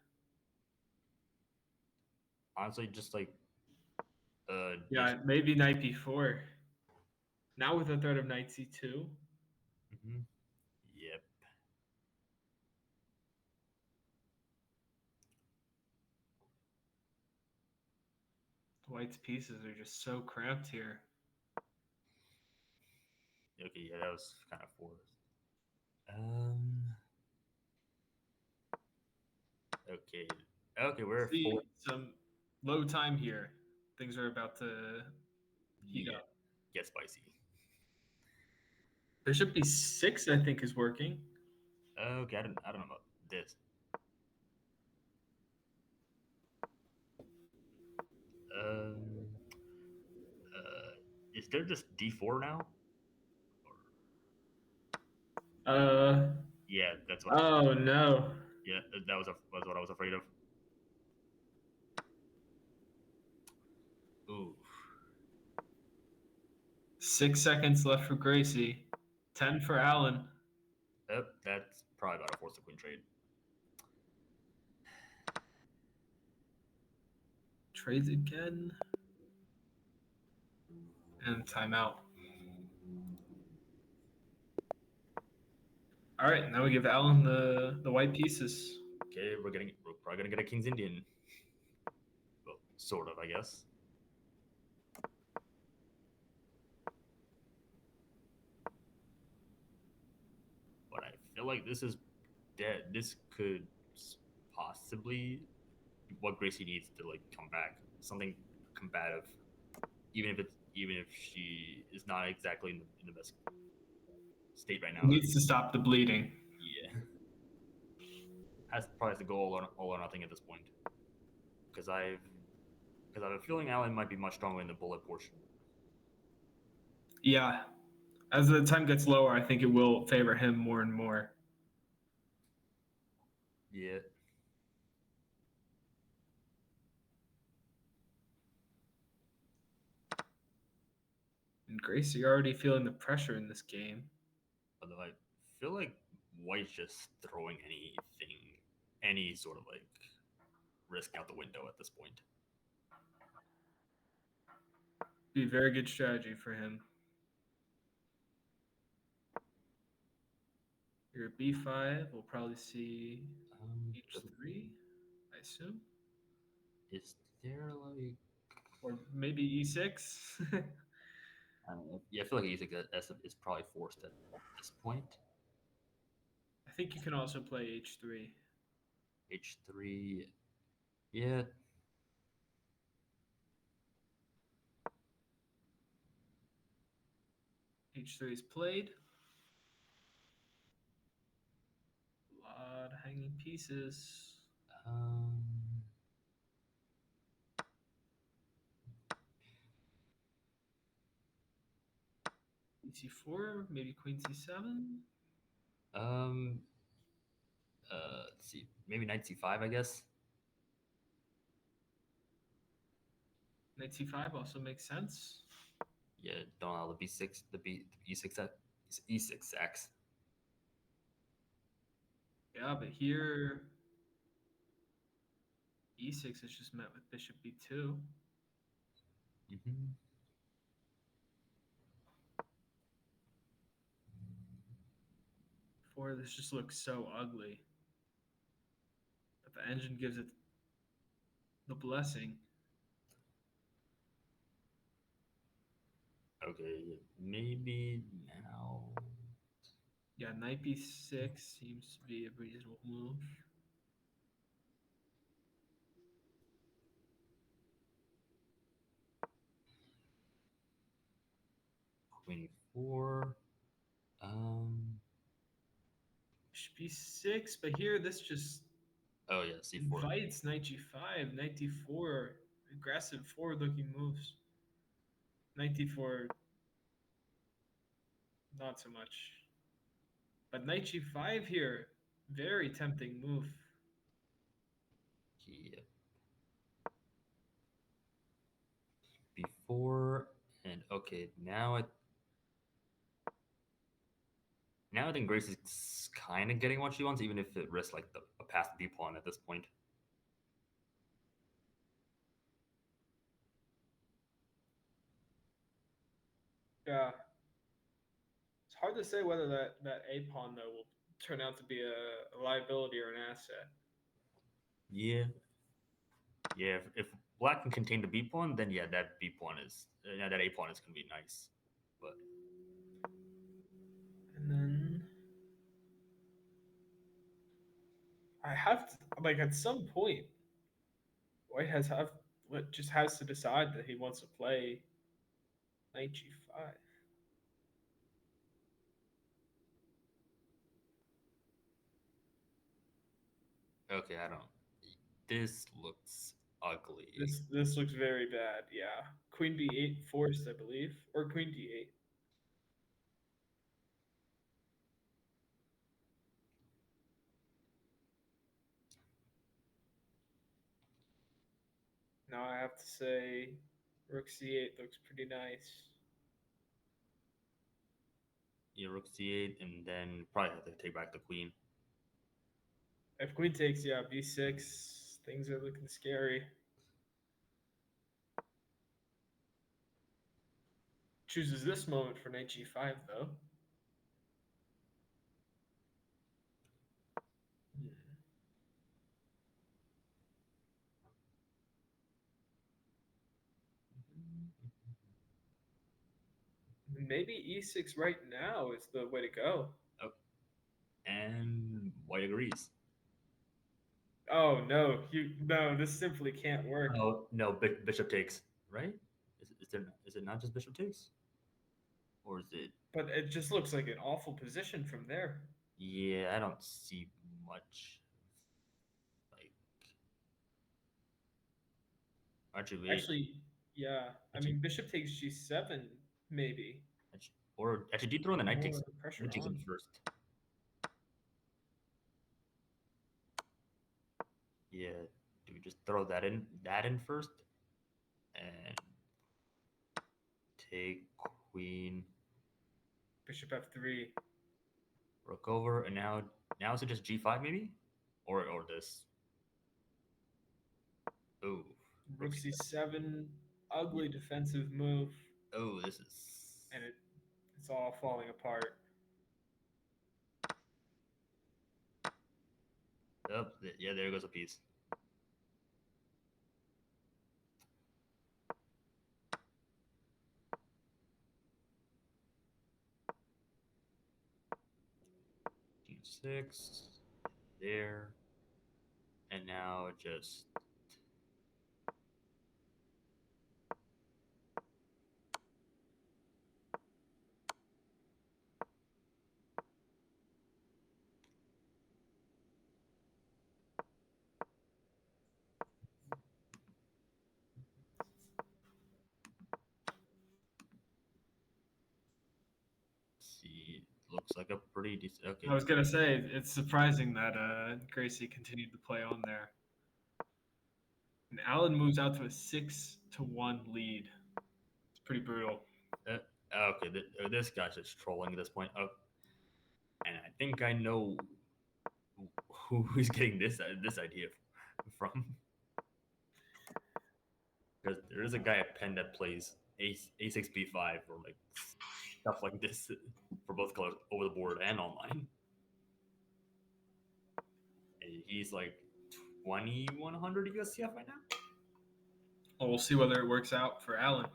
Honestly, just like yeah, maybe knight b4. Now with the threat of knight c2. Yep. White's pieces are just so cramped here. Okay, yeah, that was kind of forced. Okay, we're some low time here. Things are about to heat up. Get spicy. Bishop b6, I think, is working. Okay, I don't know about this. Um, is there just D4 now? Uh Yeah, that's what. oh no. Yeah, that was what I was afraid of. Ooh, 6 seconds left for Gracie. 10 for Allen. that's probably about a force of queen trade. Trades again. And timeout. All right, now we give Allen the white pieces. Okay, we're probably gonna get a King's Indian. Well, sort of, I guess. But I feel like this is dead. This could possibly what Gracie needs to like come back. Something combative, even if she is not exactly in the best state right now. He needs to stop the bleeding. Yeah, has probably has to go all or nothing at this point. Because I have a feeling Allen might be much stronger in the bullet portion. Yeah. As the time gets lower, I think it will favor him more and more. Yeah. And Gracie already feeling the pressure in this game. Although I feel like White's just throwing any sort of like risk out the window at this point. Be a very good strategy for him. Here at B5, we'll probably see H3, I assume. Is there like Or maybe E6. I don't know. Yeah, I feel like E6 is probably forced at this point. I think you can also play H3. H3, yeah. H3 is played. A lot of hanging pieces. Um, C4, maybe Queen C7. um, let's see, maybe Knight C5, I guess. Knight C5 also makes sense. Yeah, don't allow the B6, the E6, E6X. Yeah, but here E6 is just met with Bishop B2. Mm-hmm. This just looks so ugly. But the engine gives it the blessing. Okay, maybe now. Yeah, Knight B6 seems to be a reasonable move. Queen 4. Bishop B6, but here this just Oh yeah, C4. invites Knight G5, Knight D4, aggressive forward-looking moves. Knight D4, not so much. But Knight G5 here, very tempting move. Yep. Before and okay, now I think Grace is kind of getting what she wants, even if it risks like a past B pawn at this point. Yeah. It's hard to say whether that A pawn though will turn out to be a liability or an asset. Yeah, yeah. If Black can contain the B pawn, then yeah, that B pawn is that A pawn is gonna be nice. But And then I have to, like at some point, White just has to decide that he wants to play Knight G5. Okay, I don't. This looks ugly. This looks very bad. Yeah, Queen B8 forced, I believe, or Queen D8. Now I have to say, Rook C8 looks pretty nice. Yeah, rook c8, and then probably have to take back the queen. If Queen takes, yeah, B6, things are looking scary. Chooses this moment for knight G5 though. Maybe E6 right now is the way to go. Oh, and white agrees. Oh no, this simply can't work. Oh no, bishop takes, right? Is it not just bishop takes, or is it? But it just looks like an awful position from there. Yeah, I don't see much. Like, actually, Actually, yeah. I actually, mean, bishop takes G7, maybe. or actually, do you throw in the Put knight more takes? pressure Knight takes on. in first. Yeah, do we just throw that in first, and take queen, Bishop F3. rook over, and now is it just g5 maybe, or this? Oh, rook Rook c7. C7. Yeah. Ugly defensive move. Oh, this is. And it's all falling apart. Oh, yeah, there goes a piece. G6 there, and now just see. Looks like a pretty decent. Okay, I was gonna say it's surprising that Gracie continued to play on there. And Allen moves out to a 6-1 lead. It's pretty brutal. uh, okay. This guy's just trolling at this point. Oh, and I think I know who's getting this idea from. Because there is a guy at Penn that plays a6 b5 or like stuff like this for both colors over the board and online. And he's like 2100 USCF right now. Well, we'll see whether it works out for Allen.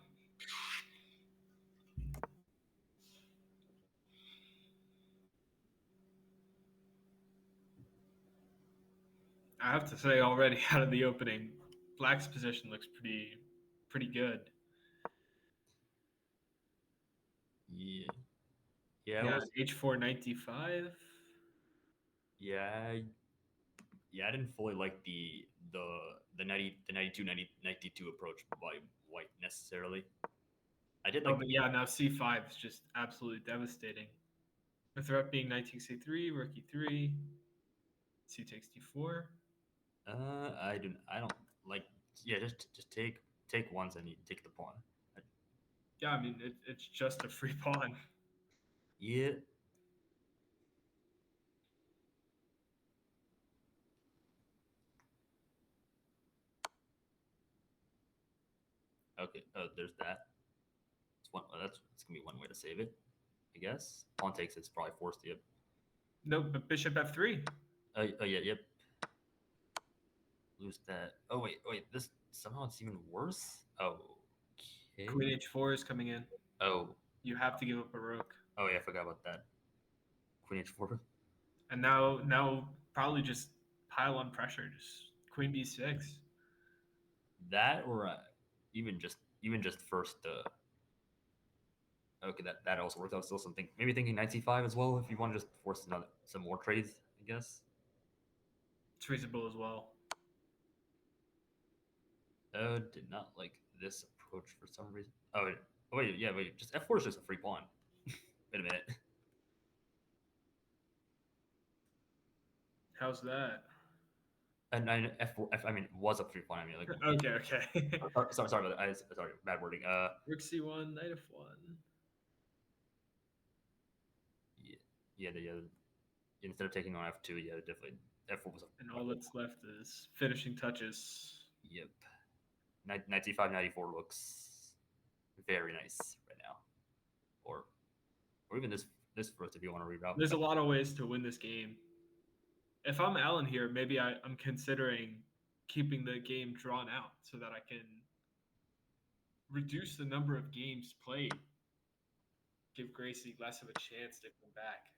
I have to say already out of the opening, Black's position looks pretty good. Yeah, yeah, Yeah, was H4 95. yeah, yeah. I didn't fully like the 90 the 92 92 approach by White necessarily. I did Oh, like but yeah, now C5 is just absolutely devastating. The threat being knight takes C3, rook E3, C takes D4. I don't like yeah, just take once and you take the pawn. Yeah, I mean it's just a free pawn. Yeah. Okay. Oh, there's that. That's gonna be one way to save it, I guess. Pawn takes it's probably forced. Yep. No, but bishop F3. Oh yeah. Yep. Lose that. Oh wait. This somehow it's even worse. Okay. Queen H4 is coming in. Oh. You have to give up a rook. Oh yeah. I forgot about that. Queen h4. And now probably just pile on pressure. Just Queen B6. That or even just first. Okay, that also works out. Still something. Maybe thinking knight c5 as well if you want to just force some more trades. I guess. It's reasonable as well. Did not like this approach for some reason. Oh wait, yeah, wait. Just f4 is just a free pawn. Wait a minute. How's that? And f4, I mean, it was a free pawn. I mean, like. Okay. Sorry about that. Sorry, bad wording. Rook c1, knight f1. Yeah. Instead of taking on f2, yeah, definitely f4 was. And all that's left is finishing touches. Yep. Knight c5, knight e4 looks very nice right now, or even this rook if you want to reroute. There's a lot of ways to win this game. If I'm Alan here, maybe I'm considering keeping the game drawn out so that I can reduce the number of games played. Give Gracie less of a chance to come back.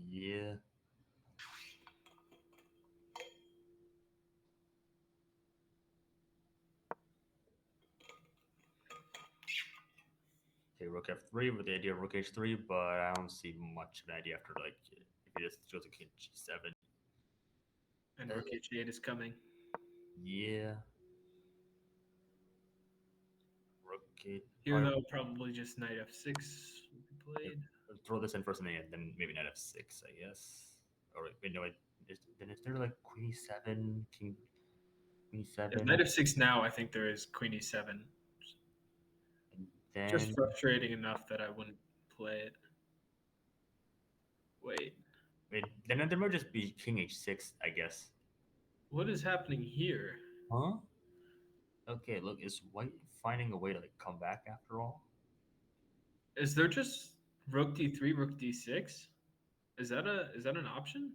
Yeah. Okay, rook f3 with the idea of rook h3, but I don't see much of an idea after, like, if he just goes to king g7. And rook h8 is coming. Yeah. Rook h8. Here, though, probably just knight f6 will be played. Yeah, throw this in first and then maybe knight f6, I guess. Or wait, no, then is there like queen e7, king e7? Yeah, knight f6 now, I think there is queen e7. Then, just frustrating enough that I wouldn't play it. Wait, then there might just be king h6, I guess. What is happening here? Huh? Okay, look, is white finding a way to like come back after all? Is there just rook d3, rook d6? Is that an option?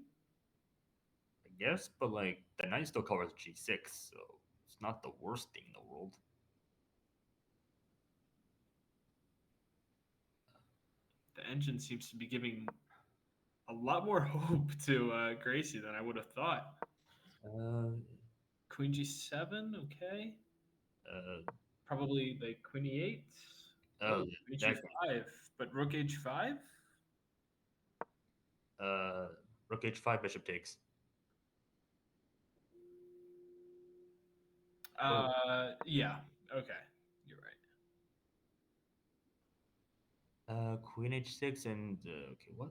I guess, but like the knight still covers g6, so it's not the worst thing in the world. The engine seems to be giving a lot more hope to Gracie than I would have thought. Queen g7, okay. Probably like queen e8. Queen g5, but rook h5. Rook h5, bishop takes. Yeah. Okay, you're right. Queen h6 and okay, what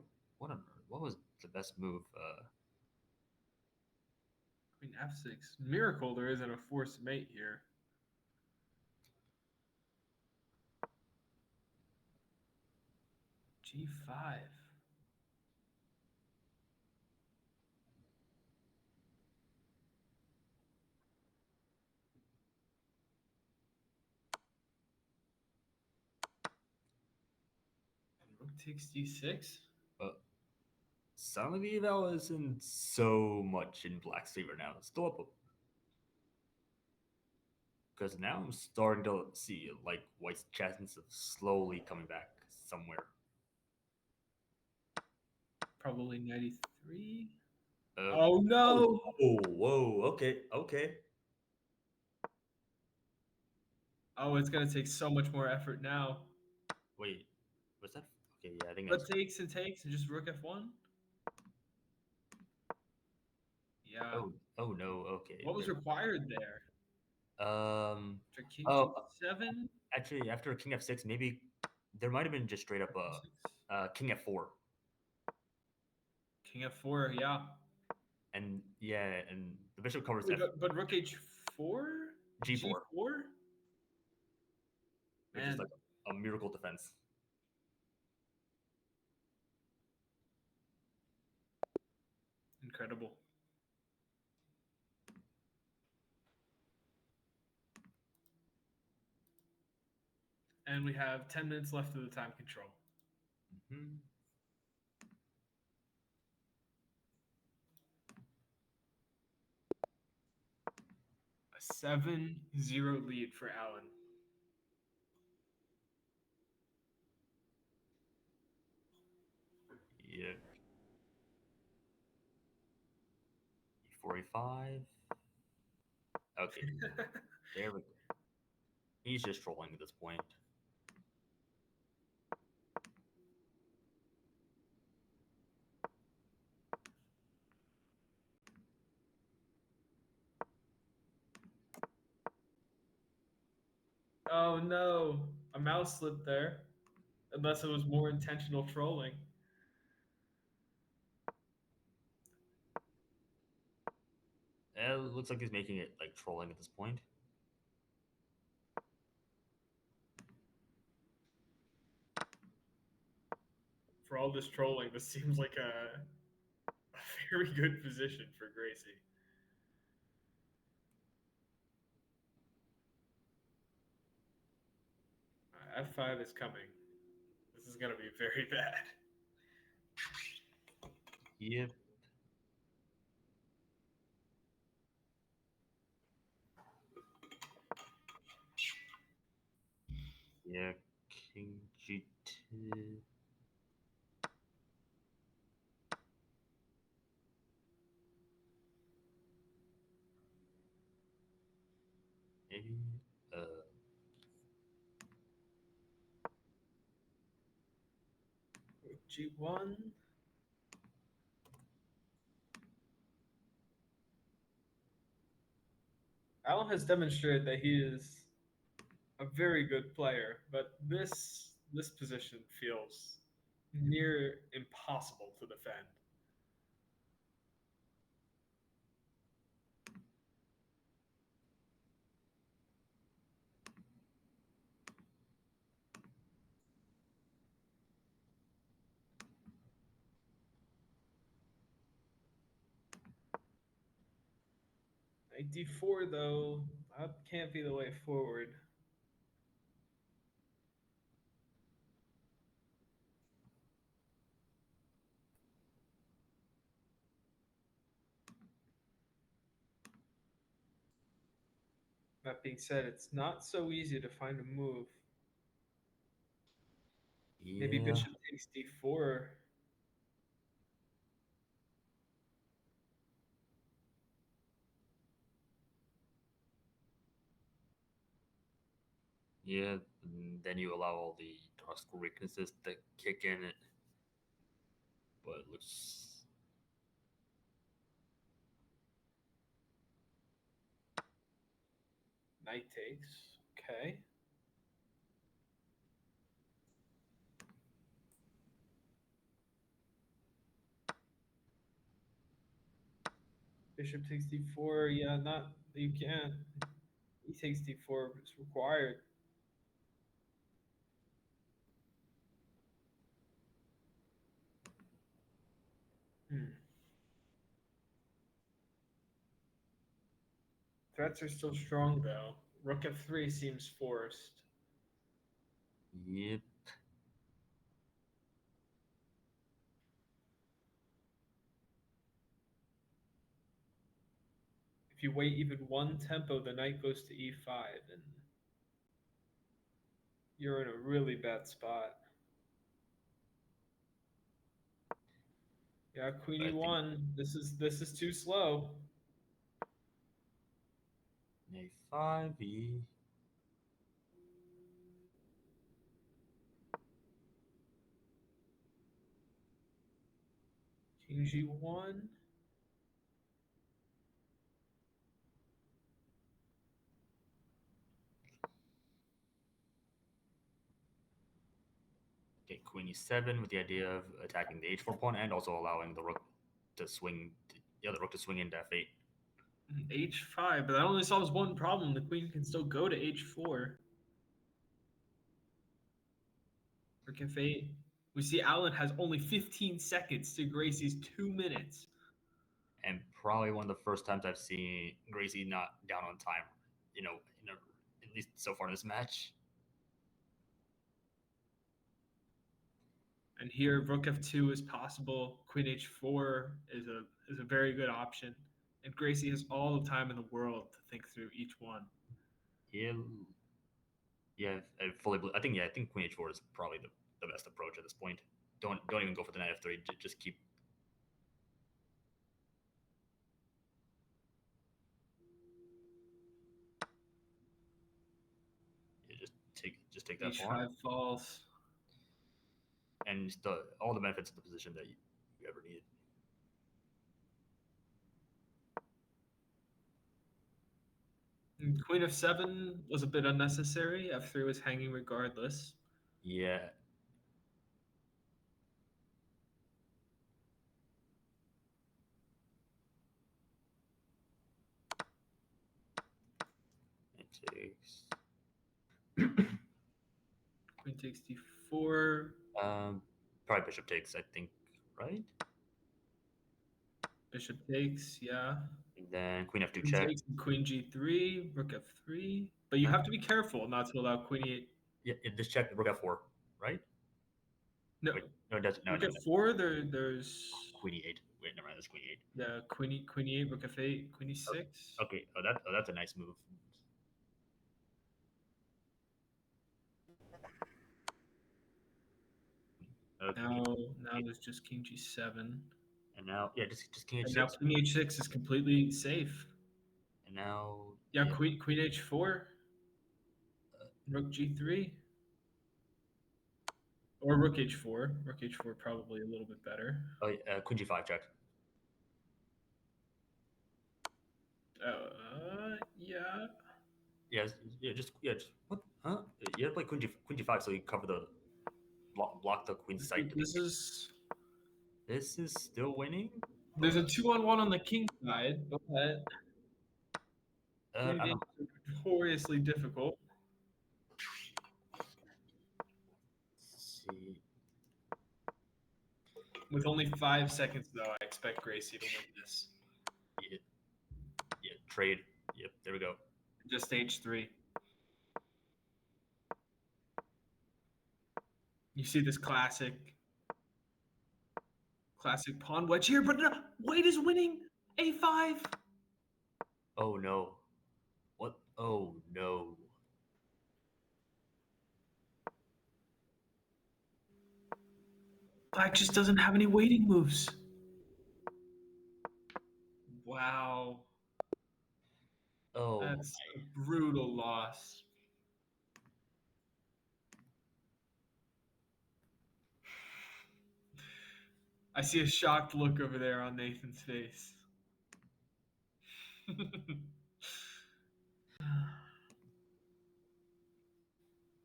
was the best move? Queen f6. Miracle, there isn't a forced mate here. g5. And rook takes d6. Suddenly the eval isn't so much in black's favor now. It's still up. Because now I'm starting to see like white's chances of slowly coming back somewhere. Probably 93. Oh no! Whoa! Okay. Oh, it's gonna take so much more effort now. Wait, was that? Okay, yeah, I think. But takes and just rook f1. Yeah. Oh no. Okay. What was required there? After king g7. Actually, after king f6, maybe there might have been just straight up king f4. King f4, yeah. And yeah, and the bishop covers but rook h4. g4. Which is like a miracle defense. Incredible. And we have 10 minutes left of the time control. Mm-hmm. A 7-0 lead for Alan. Yeah. E45. Okay. There we go. He's just trolling at this point. Oh no, a mouse slipped there. Unless it was more intentional trolling. It looks like he's making it like trolling at this point. For all this trolling, this seems like a very good position for Gracie. F5 is coming. This is going to be very bad. Yep. Yeah, King G2. Maybe. G1. Allen has demonstrated that he is a very good player, but this position feels near impossible to defend. Knight d4 though, that can't be the way forward. That being said, it's not so easy to find a move. Maybe Yeah. bishop takes d4. Yeah, and then you allow all the classical weaknesses to kick in it. But it looks. Knight takes. Okay. Bishop takes d4. Yeah, not you can't. He takes d4. It's required. Threats are still strong though. Rook f3 seems forced. Yep. If you wait even one tempo, the knight goes to e5, and you're in a really bad spot. Yeah, queen e1. This is too slow. A5, E. King g1. Okay, Queen E7 with the idea of attacking the H4 pawn and also allowing the rook to swing. The rook to swing into F8. H5, but that only solves one problem. The queen can still go to h4. Rook f8. We see Allen has only 15 seconds to Gracie's 2 minutes. And probably one of the first times I've seen Gracie not down on time. At least so far in this match. And here, rook f2 is possible. Queen h4 is a very good option. And Gracie has all the time in the world to think through each one. Yeah, yeah, I fully. I think Queen H4 is probably the best approach at this point. Don't even go for the knight F3. Just keep. Yeah, just take that pawn. h5 falls. And all the benefits of the position that you ever needed. Queen of 7 was a bit unnecessary. F3 was hanging regardless. Yeah. It takes. Queen takes d4. Probably bishop takes, I think, right? Bishop takes, yeah. And then queen f2 Queen check. takes and queen g3, rook f3. But you have to be careful not to allow queen e8. Yeah, this check rook f4, right? No, Wait, no, it doesn't. No, rook it doesn't. f4. There's Queen e8. Wait, never mind. That's queen e8. yeah, queen e8, rook f8, queen e6. Okay. That's a nice move. Okay. Now there's just king g7. And now, yeah, just king And h6. now queen h6 is completely safe. And now, Yeah, queen h4, rook g3, or rook h4. Rook h4 probably a little bit better. Oh, queen g5 check. Yeah. Just what? Huh? You have to play queen g5 so you cover the block the queen's sight. This is still winning. There's a 2-on-1 on the king side, but I'm notoriously difficult. Let's see. With only 5 seconds, though, I expect Gracie to win this. Yeah, trade. Yep, there we go. Just h3. You see this classic pawn wedge here, but no, white is winning. a5. Oh no. What? Oh no. Black just doesn't have any waiting moves. Wow. Oh, that's a brutal loss. I see a shocked look over there on Nathan's face.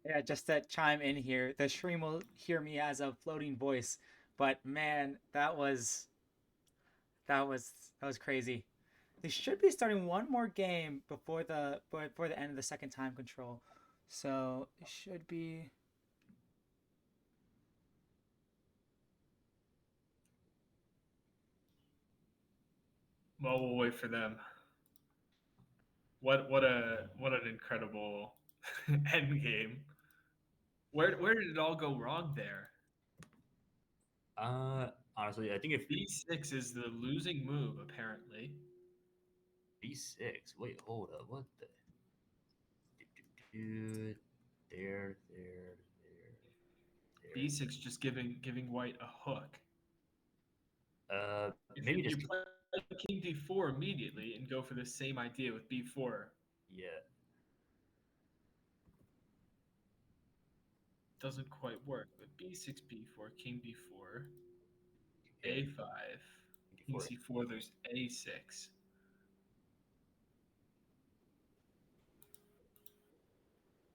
Yeah, just to chime in here, the stream will hear me as a floating voice, but man, that was crazy. They should be starting one more game before the end of the second time control, so it should be. Well, we'll wait for them. What an incredible end game. Where did it all go wrong there? Honestly, I think if b6 is the losing move, apparently. b6. Wait, hold up. What the? Dude, there. b6 just giving white a hook. Maybe you play king d4 immediately and go for the same idea with b4. Yeah. Doesn't quite work, but b6, b4, king b4, Okay. a5, king c4. There's a6.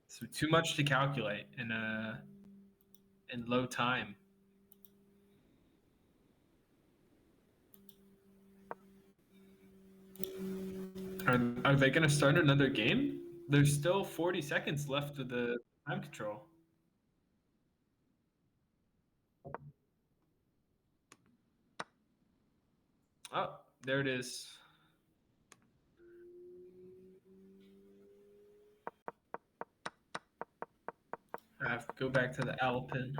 So too much to calculate in low time. Are they going to start another game? There's still 40 seconds left of the time control. Oh, there it is. I have to go back to the Alpin.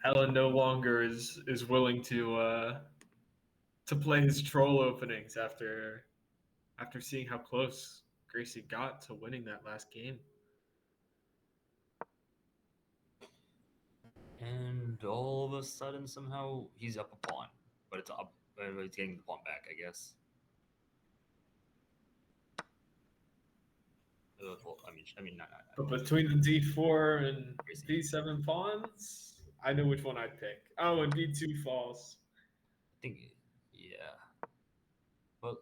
Alan no longer is willing to play his troll openings after seeing how close Gracie got to winning that last game. And all of a sudden, somehow he's up a pawn, but it's up. He's getting the pawn back, I guess. Well, I mean, not. But between the d4 and d7 pawns, I know which one I'd pick. Oh, and B2 falls. I think, yeah. Well,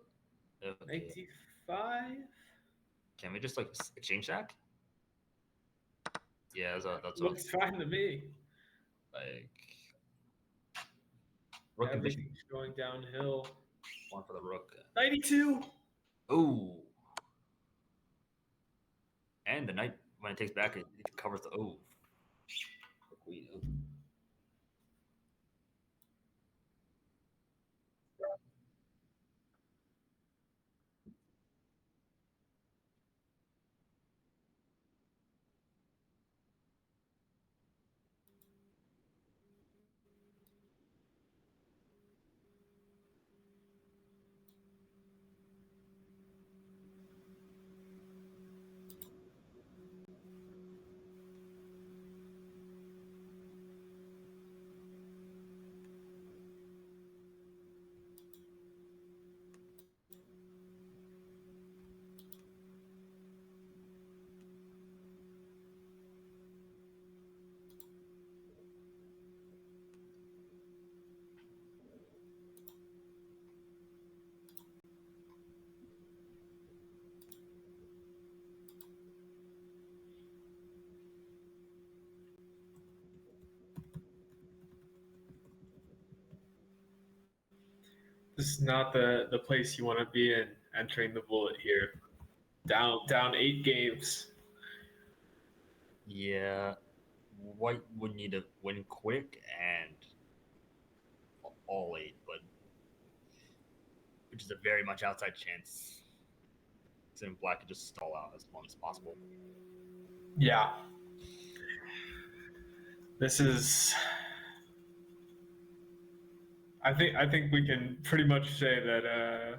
okay. 95? Can we just like exchange that? Yeah, that's what Looks fine to me. like. Rook and bishop. Everything's going downhill. One for the rook. 92! Ooh. And the knight, when it takes back, it covers the the queen. Ooh. This is not the place you want to be in entering the bullet here. Down 8 games. Yeah, White would need to win quick and all 8, but which is a very much outside chance. So Black could just stall out as long as possible. Yeah. This is. I think we can pretty much say that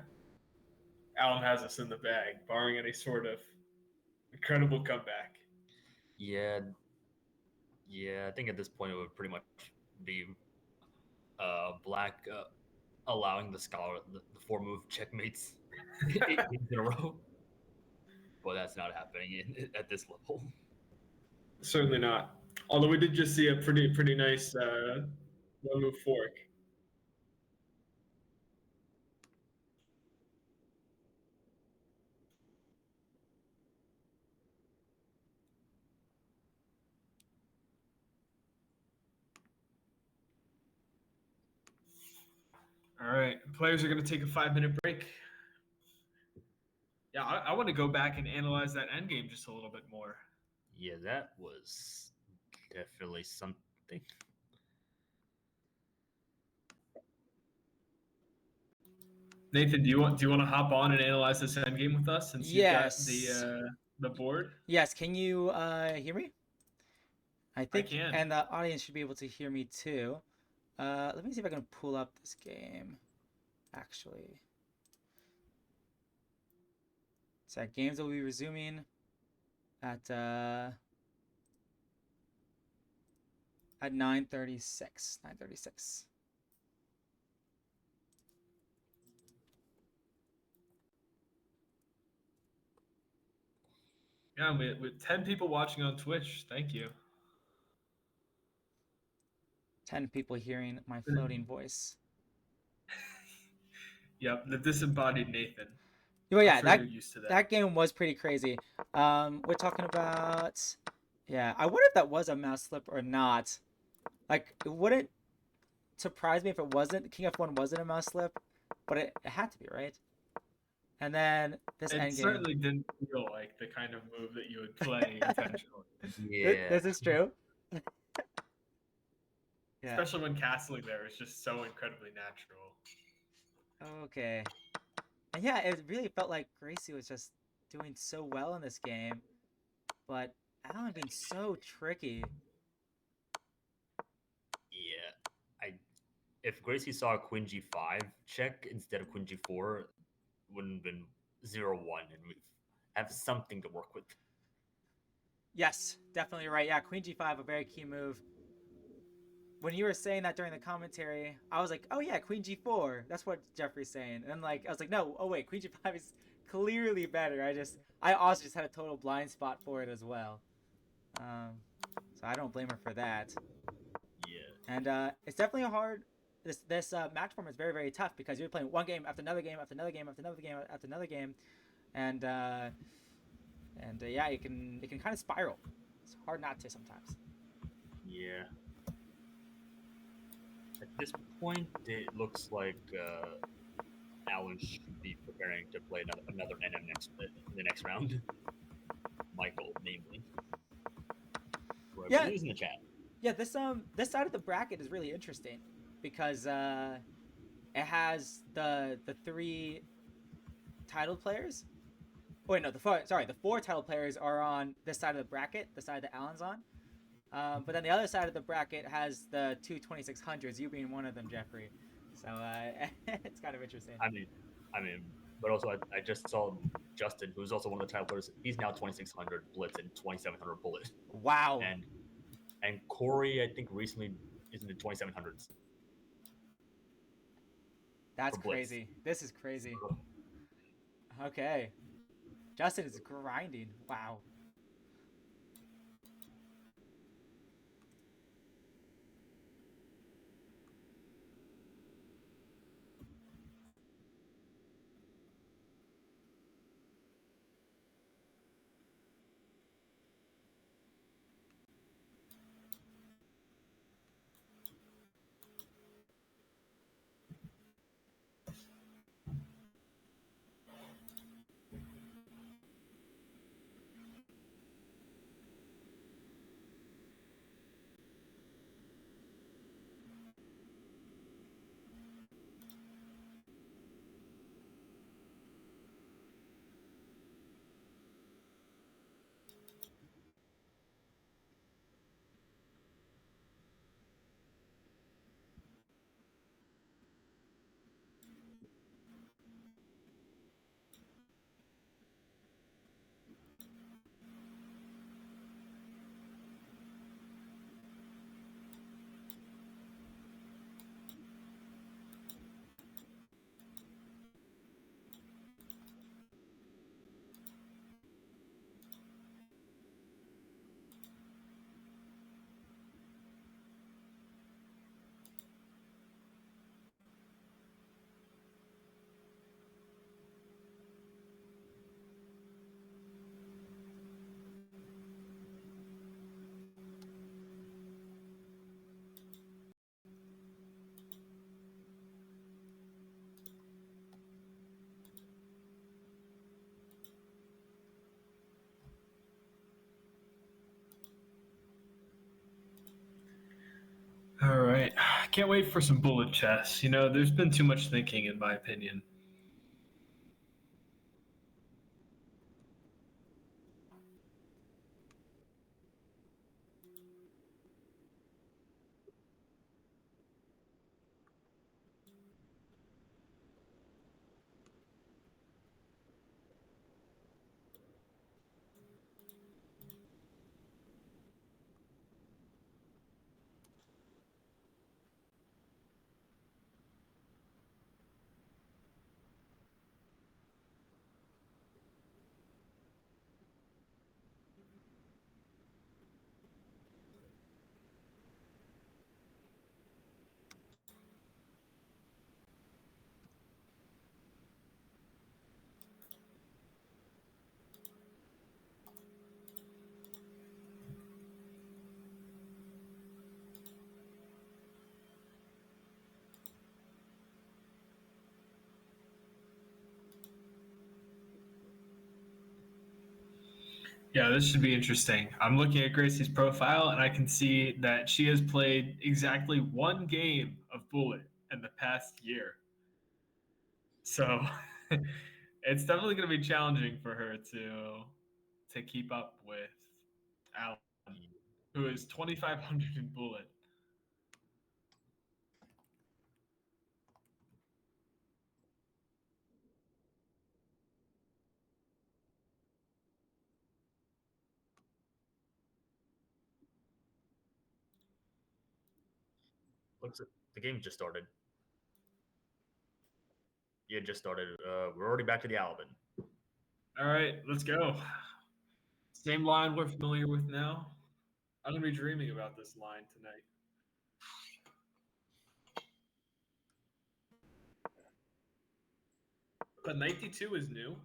Allen has us in the bag, barring any sort of incredible comeback. Yeah, I think at this point it would pretty much be Black allowing the scholar the 4-move checkmates 8 games in a row. But that's not happening at this level. Certainly not. Although we did just see a pretty nice 1-move fork. All right, players are going to take a 5-minute break. Yeah, I want to go back and analyze that endgame just a little bit more. Yeah, that was definitely something. Nathan, do you want to hop on and analyze this endgame with us since Yes. you've got the board? Yes. Can you hear me? I think, I can. and the audience should be able to hear me too. Let me see if I can pull up this game. Actually, so games will be resuming at 9:36. 9:36. Yeah, with 10 people watching on Twitch. Thank you. 10 people hearing my floating voice. Yep, the disembodied Nathan. Well, yeah, I'm sure you're used to that game was pretty crazy. We're talking about, yeah. I wonder if that was a mouse slip or not. Like, it wouldn't surprise me if it wasn't. King F1 wasn't a mouse slip, but it had to be, right? And then this endgame. It certainly didn't feel like the kind of move that you would play intentionally. Yeah, This is true. Yeah. Especially when castling there is just so incredibly natural. Okay. And yeah, it really felt like Gracie was just doing so well in this game, but Allen being so tricky. Yeah, if Gracie saw a Queen G5 check instead of Queen G4, wouldn't have been 0-1, and we have something to work with. Yes, definitely right. Yeah, Queen G5, a very key move. When you were saying that during the commentary, I was like, oh yeah, Queen G4. That's what Jeffrey's saying. And like, I was like, no, oh wait, Queen G5 is clearly better. I also just had a total blind spot for it as well. So I don't blame her for that. Yeah. And it's definitely a hard. This match form is very very tough because you're playing one game after another game after another game after another game after another game, and yeah, it can kind of spiral. It's hard not to sometimes. Yeah. At this point, it looks like Alan should be preparing to play another NM in the next round. Michael, namely. Who I Yeah, believe is in the chat. yeah. This side of the bracket is really interesting because it has the three title players. Oh, wait, no, the four title players are on this side of the bracket, the side that Alan's on. But then the other side of the bracket has the two 2600s, you being one of them, Jeffrey. So it's kind of interesting. I mean, but also I just saw Justin, who's also one of the title players. He's now 2600 Blitz and 2700 Bullet. Wow. And Corey, I think recently is in the 2700s. That's crazy. This is crazy. Okay. Justin is grinding. Wow. All right. Can't wait for some bullet chess. You know, there's been too much thinking, in my opinion. Yeah, this should be interesting. I'm looking at Gracie's profile, and I can see that she has played exactly one game of Bullet in the past year. So it's definitely going to be challenging for her to keep up with Alan, who is 2,500 in Bullet. Looks like the game just started. Yeah, it just started. We're already back to the Alvin. All right, let's go. Same line we're familiar with now. I'm going to be dreaming about this line tonight. But knight d2 is new.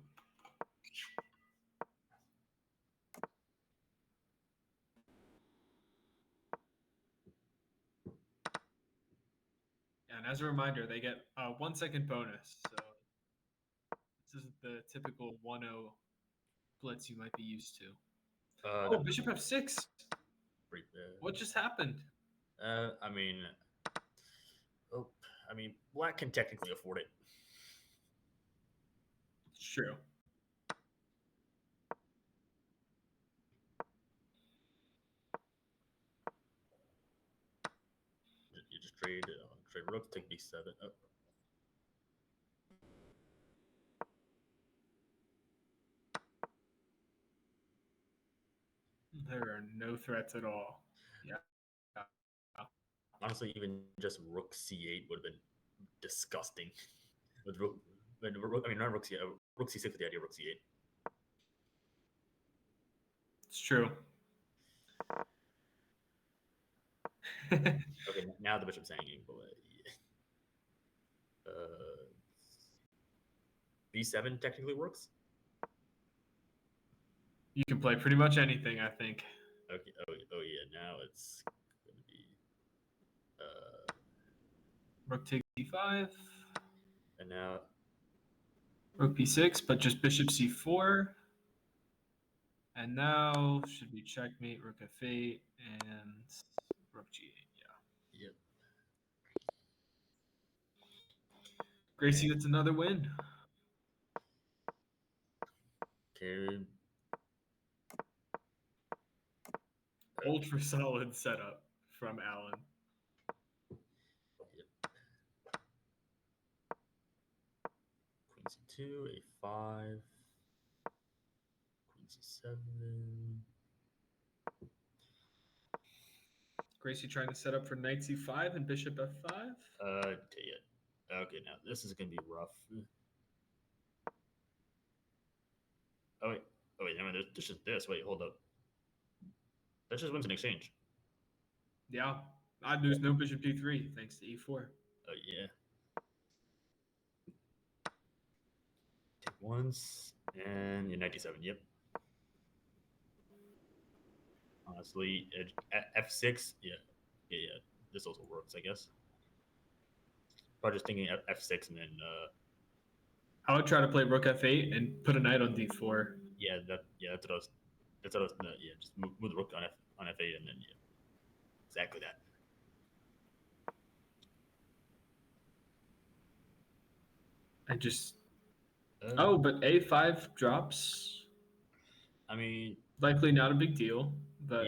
And as a reminder, they get a 1 second bonus. So this isn't the typical 1-0 blitz you might be used to. Oh, bishop f6. What just happened? I mean, black can technically afford it. It's true. You just trade rook, take b7. Oh. There are no threats at all. Yeah. Honestly, even just rook c8 would have been disgusting. With rook, not rook c8, rook c6 with the idea of rook c8. It's true. Okay, now the bishop's hanging. B7 technically works. You can play pretty much anything, I think. Okay. Oh yeah. Now it's gonna be rook takes d5. And now rook b6, but just bishop c4. And now should we checkmate rook f8 and rook g8? Yeah. Yep. Gracie gets another win. Okay. Ultra solid setup from Alan. Yep. Queen c2, a5, queen c7. Gracie trying to set up for knight c5 and bishop f5. Yeah. Okay, now this is gonna be rough. Oh wait, I mean, there's just this. Wait, hold up. That just wins an exchange. Yeah, there's no bishop d3 thanks to e4. Oh yeah. Take once and you're 97. Yep. Honestly, f6. Yeah. This also works, I guess. Probably just thinking f6 and then. I would try to play rook f8 and put a knight on d4. Yeah, that's what I was. Yeah, just move the rook on f8 and then exactly that. I just. But a5 drops. I mean, likely not a big deal, but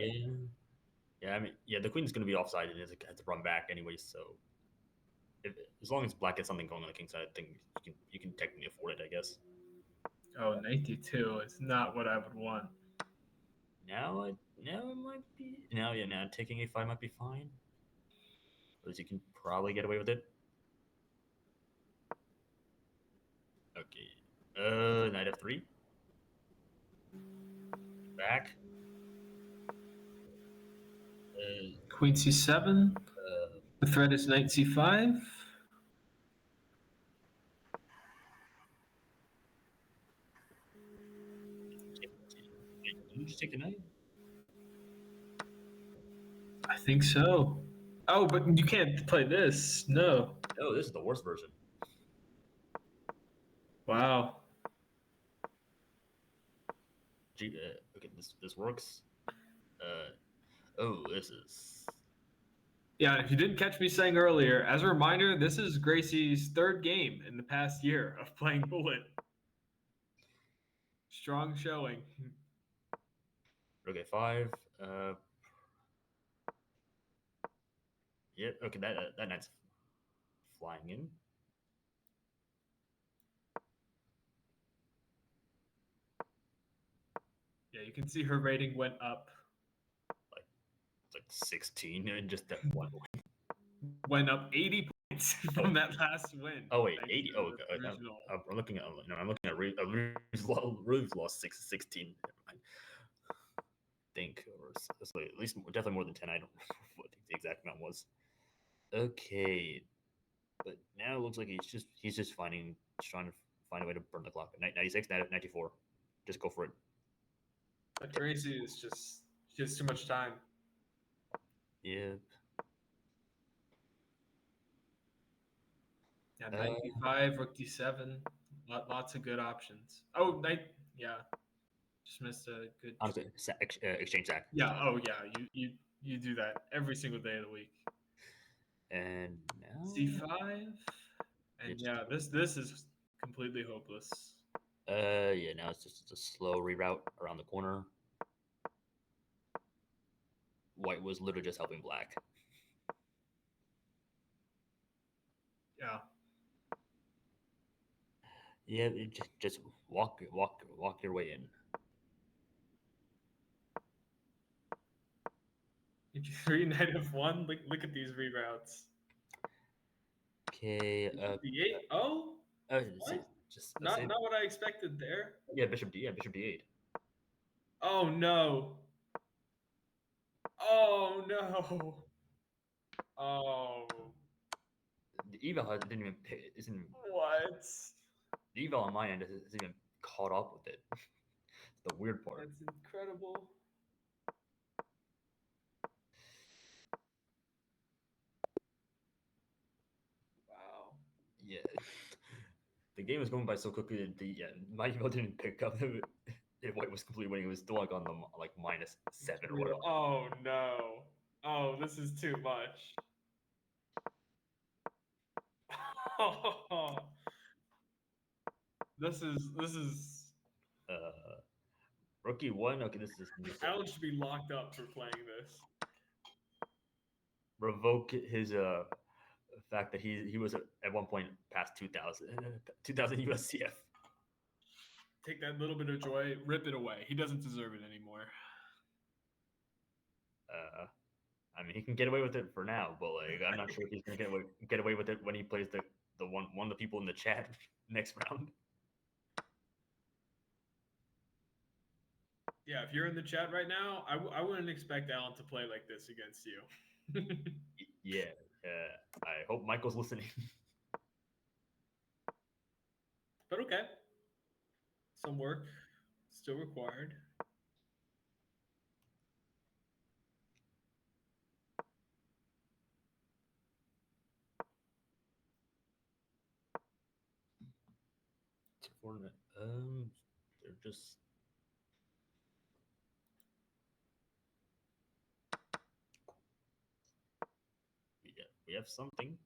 yeah. I mean, the queen's going to be offside and has to run back anyways. So, as long as black has something going on the king side, I think you can technically afford it, I guess. Oh, knight d2 is not what I would want. Now it might be. Now taking a5 might be fine. Because you can probably get away with it. Okay. Knight f3. Back. Queen c7. The threat is knight c5. Did you just take the knight? I think so. Oh, but you can't play this. No. Oh, this is the worst version. Wow. Okay, this works. This is. Yeah, if you didn't catch me saying earlier, as a reminder, this is Gracie's third game in the past year of playing Bullet. Strong showing. Okay, 5. Yep. Okay, that knight's flying in. Yeah, you can see her rating went up. Like 16 in just that one win. Went up 80 points from that last win. Oh wait, 80. Oh, okay. I'm looking at. Rue's lost 16. I think, or at least definitely more than 10. I don't know what the exact amount was. Okay, but now it looks like he's just trying to find a way to burn the clock. 96, 94. Just go for it. But Gracie is just she has too much time. Yeah. Yeah, 95, rook d7, lots of good options. Oh, yeah, just missed a good. Honestly, exchange sack. Yeah. Oh, yeah. You do that every single day of the week. And now c5, and yeah, this is completely hopeless. yeah, now it's just a slow reroute around the corner. White was literally just helping black. Yeah. Yeah, just walk your way in. If you 3 knight f1, look at these reroutes. Okay. d8. Oh, what? Just Not what I expected there. Yeah, bishop d8. Oh no. Oh no. Oh. The eval didn't even pick. Isn't What? the eval on my end isn't even caught up with it. The weird part. That's incredible. Wow. Yeah. The game was going by so quickly that my eval didn't pick up if White was completely winning. It was still like on the like -7 or whatever. Oh no. Oh, this is too much. This is Rookie 1. Okay, this is Alan should be locked up for playing this. Revoke his fact that he was at one point past 2000 USCF. Take that little bit of joy, rip it away. He doesn't deserve it anymore. I mean, he can get away with it for now, but like, I'm not sure if he's gonna get away with it when he plays the one of the people in the chat next round. Yeah, if you're in the chat right now, I wouldn't expect Alan to play like this against you. Yeah, I hope Michael's listening. But okay. Some work still required. They're just we have something.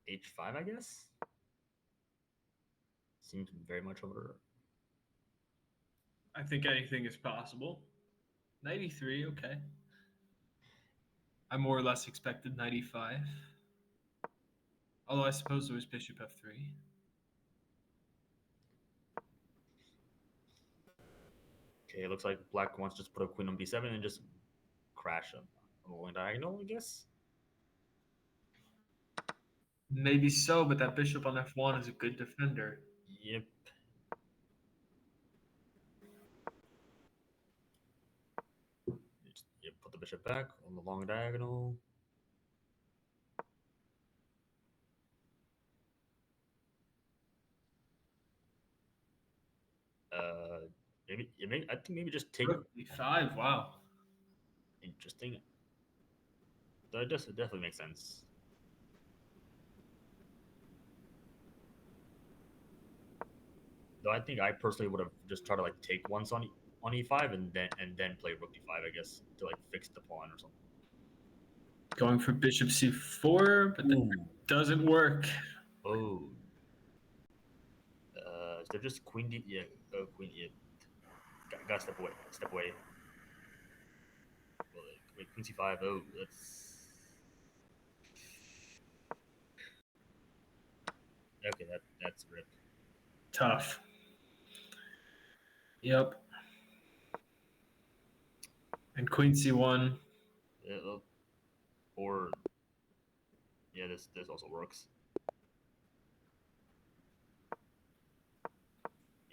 H5, I guess. Seems very much over. I think anything is possible. 93, okay. I more or less expected 95. Although I suppose it was bishop f3. Okay, it looks like black wants to just put a queen on b7 and just crash on the long diagonal, I guess. Maybe so, but that bishop on f1 is a good defender. Yep. You put the bishop back on the long diagonal. I think maybe just take Rook d5, wow. Interesting. That definitely makes sense. Though I think I personally would have just tried to like take once on e5 and then play rook d5, I guess, to like fix the pawn or something. Going for bishop c4, but that doesn't work. Oh. Is there just queen d? Yeah, queen e. Gotta step away. Step away. Well, wait, queen c5. Oh, that's okay. That's rip. Tough. Yep. And queen c1. Or yeah, this also works.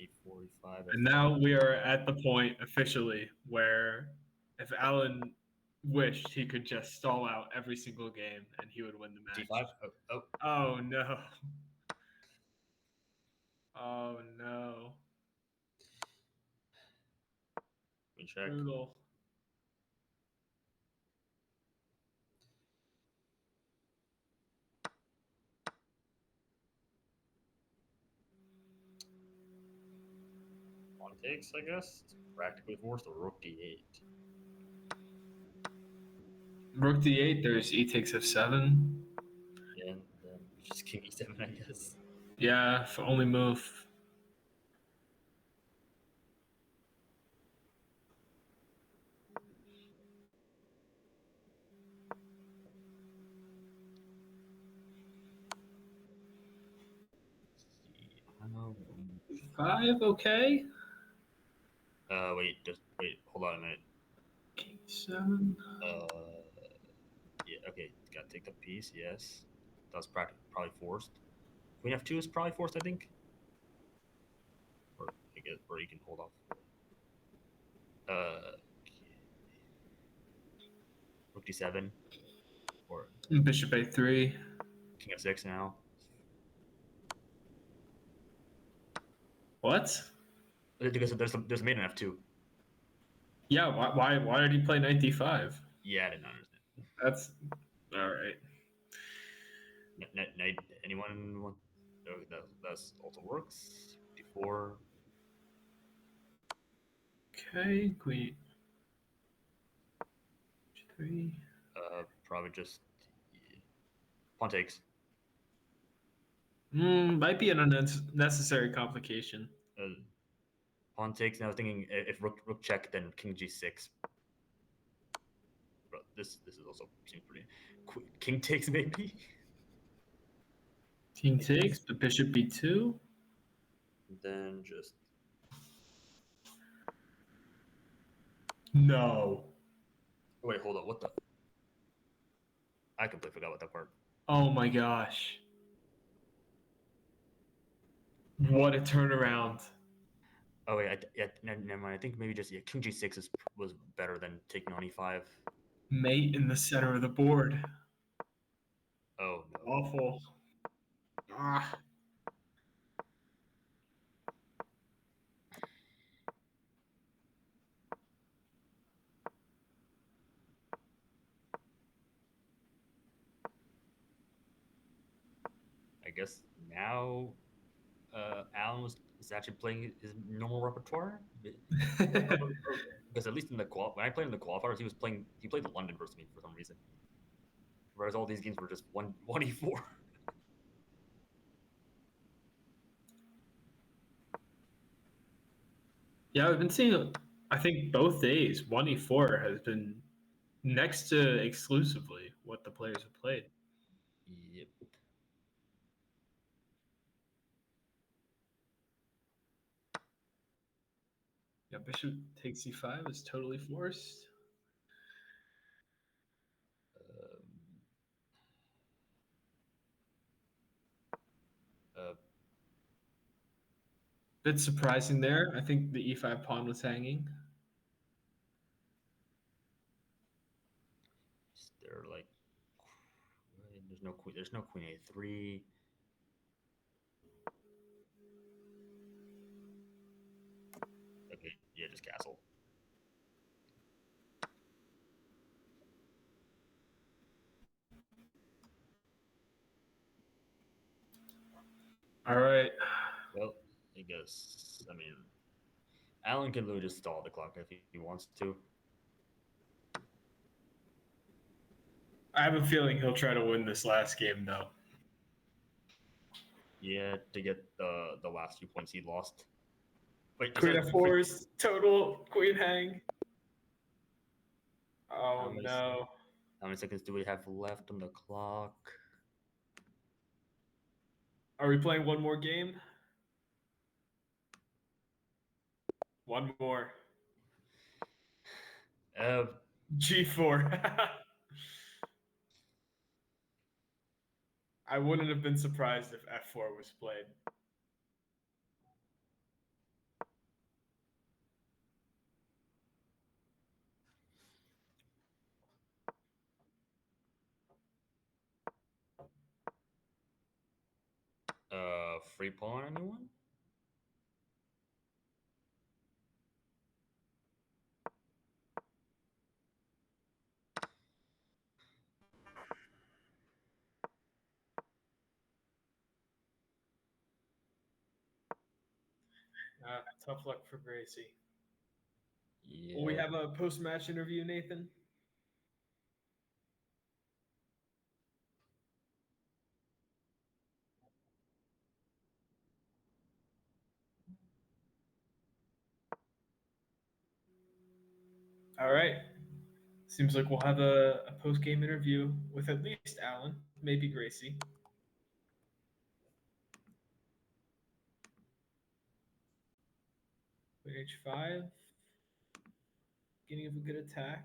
E4, E5. And now we are at the point officially where if Alan wished he could just stall out every single game and he would win the match. D5. Oh. Oh no. Oh no. We check. Brutal. Pawn takes, I guess. It's practically forced, or rook d8. Rook d8, there's e takes f7. Yeah, and then just king e7, I guess. Yeah, for only move. Five, okay. Wait, hold on a minute. King 7. Yeah, okay, gotta take the piece, yes. That's probably forced. Queen f2 is probably forced, I think. Or I guess, or you can hold off. Rook d7, or Bishop a3. king f6 now. What? Because there's a mate in f2. Yeah, why did he play knight d5? Yeah, I didn't understand. That's all right. Knight, anyone want? That's also works. D4. Okay, queen 3. Probably just pawn takes. Might be an unnecessary complication. Pawn takes. And I was thinking if rook check, then king g6. But this is also seems pretty. King takes maybe. King takes, but bishop b2. Then just No. wait. Hold on. What the? I completely forgot about that part. Oh my gosh. What a turnaround. Oh wait, never mind. I think maybe just king g6 was better than taking on e5. Mate in the center of the board. Oh no. Awful. Ah. I guess now Alan is actually playing his normal repertoire. Because at least in the when I played in the qualifiers, he played the London versus me for some reason. Whereas all these games were just one e4. Yeah, I've been seeing, I think both days, 1e4 has been next to exclusively what the players have played. Yep. Yeah, bishop takes e5 is totally forced. Bit surprising there. I think the e5 pawn was hanging. They're like there's no queen a3. Okay, yeah, just castle. All right. Well, I guess Alan can literally just stall the clock if he wants to. I have a feeling he'll try to win this last game, though. Yeah, to get the last 2 points he lost. Wait, Queen f4 is total queen hang. Oh no. How many seconds do we have left on the clock? Are we playing one more game? One more. G4. I wouldn't have been surprised if f4 was played. free pawn anyone? Tough luck for Gracie. Yeah. Will we have a post-match interview, Nathan? All right. Seems like we'll have a post-game interview with at least Alan, maybe Gracie. H5. Beginning of a good attack.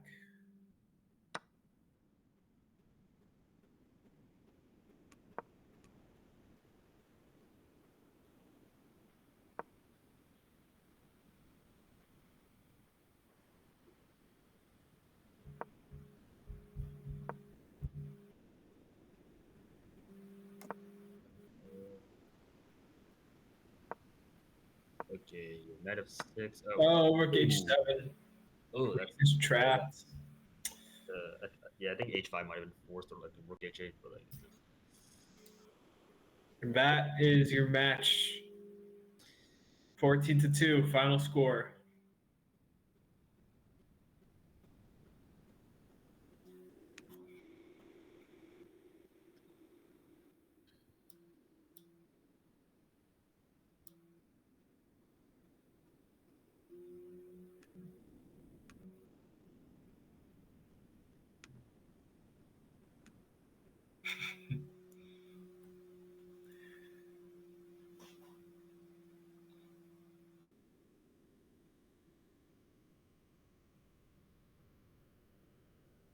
Okay, knight of 6. Oh, rook H7. Oh, that's Just trapped. yeah. I think H5 might have been forced, or like rook H8, but like. And that is your match. 14-2, final score.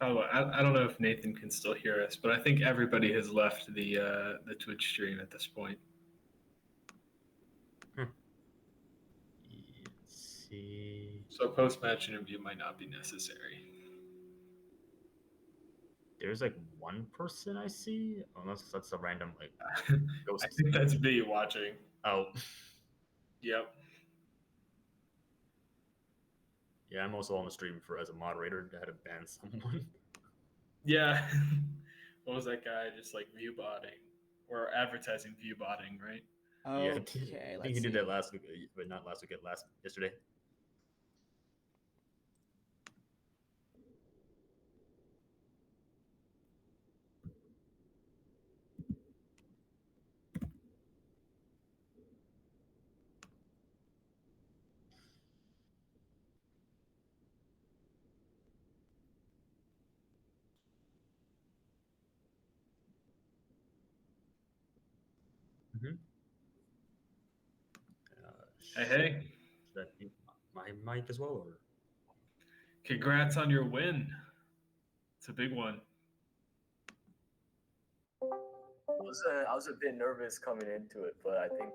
Oh, I don't know if Nathan can still hear us, but I think everybody has left the Twitch stream at this point. Let's see. So post-match interview might not be necessary. There's like one person I see, unless that's a random like ghost. I think that's me watching. Oh, Yep. yeah. I'm also on the stream for as a moderator. I had to ban someone. Yeah. What was that guy just like view botting or advertising view botting, right? Yeah, I Okay, think let's he see. did that last week, but not last week. Yesterday. Mm-hmm. Hey. Should that be my mic as well, or? Congrats on your win. It's a big one. I was a bit nervous coming into it, but I think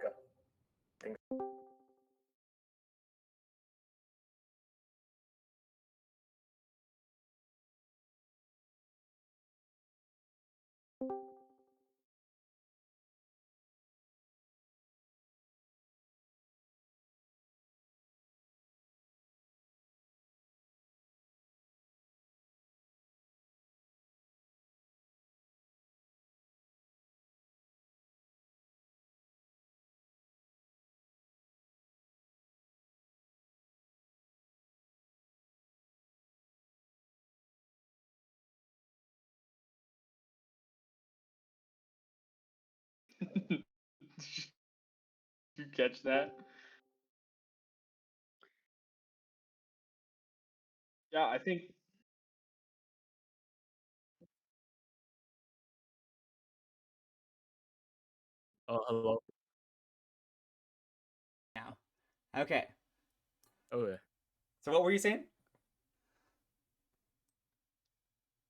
Did you catch that? Yeah, I think Oh, hello. Now. Okay. Okay. So what were you saying?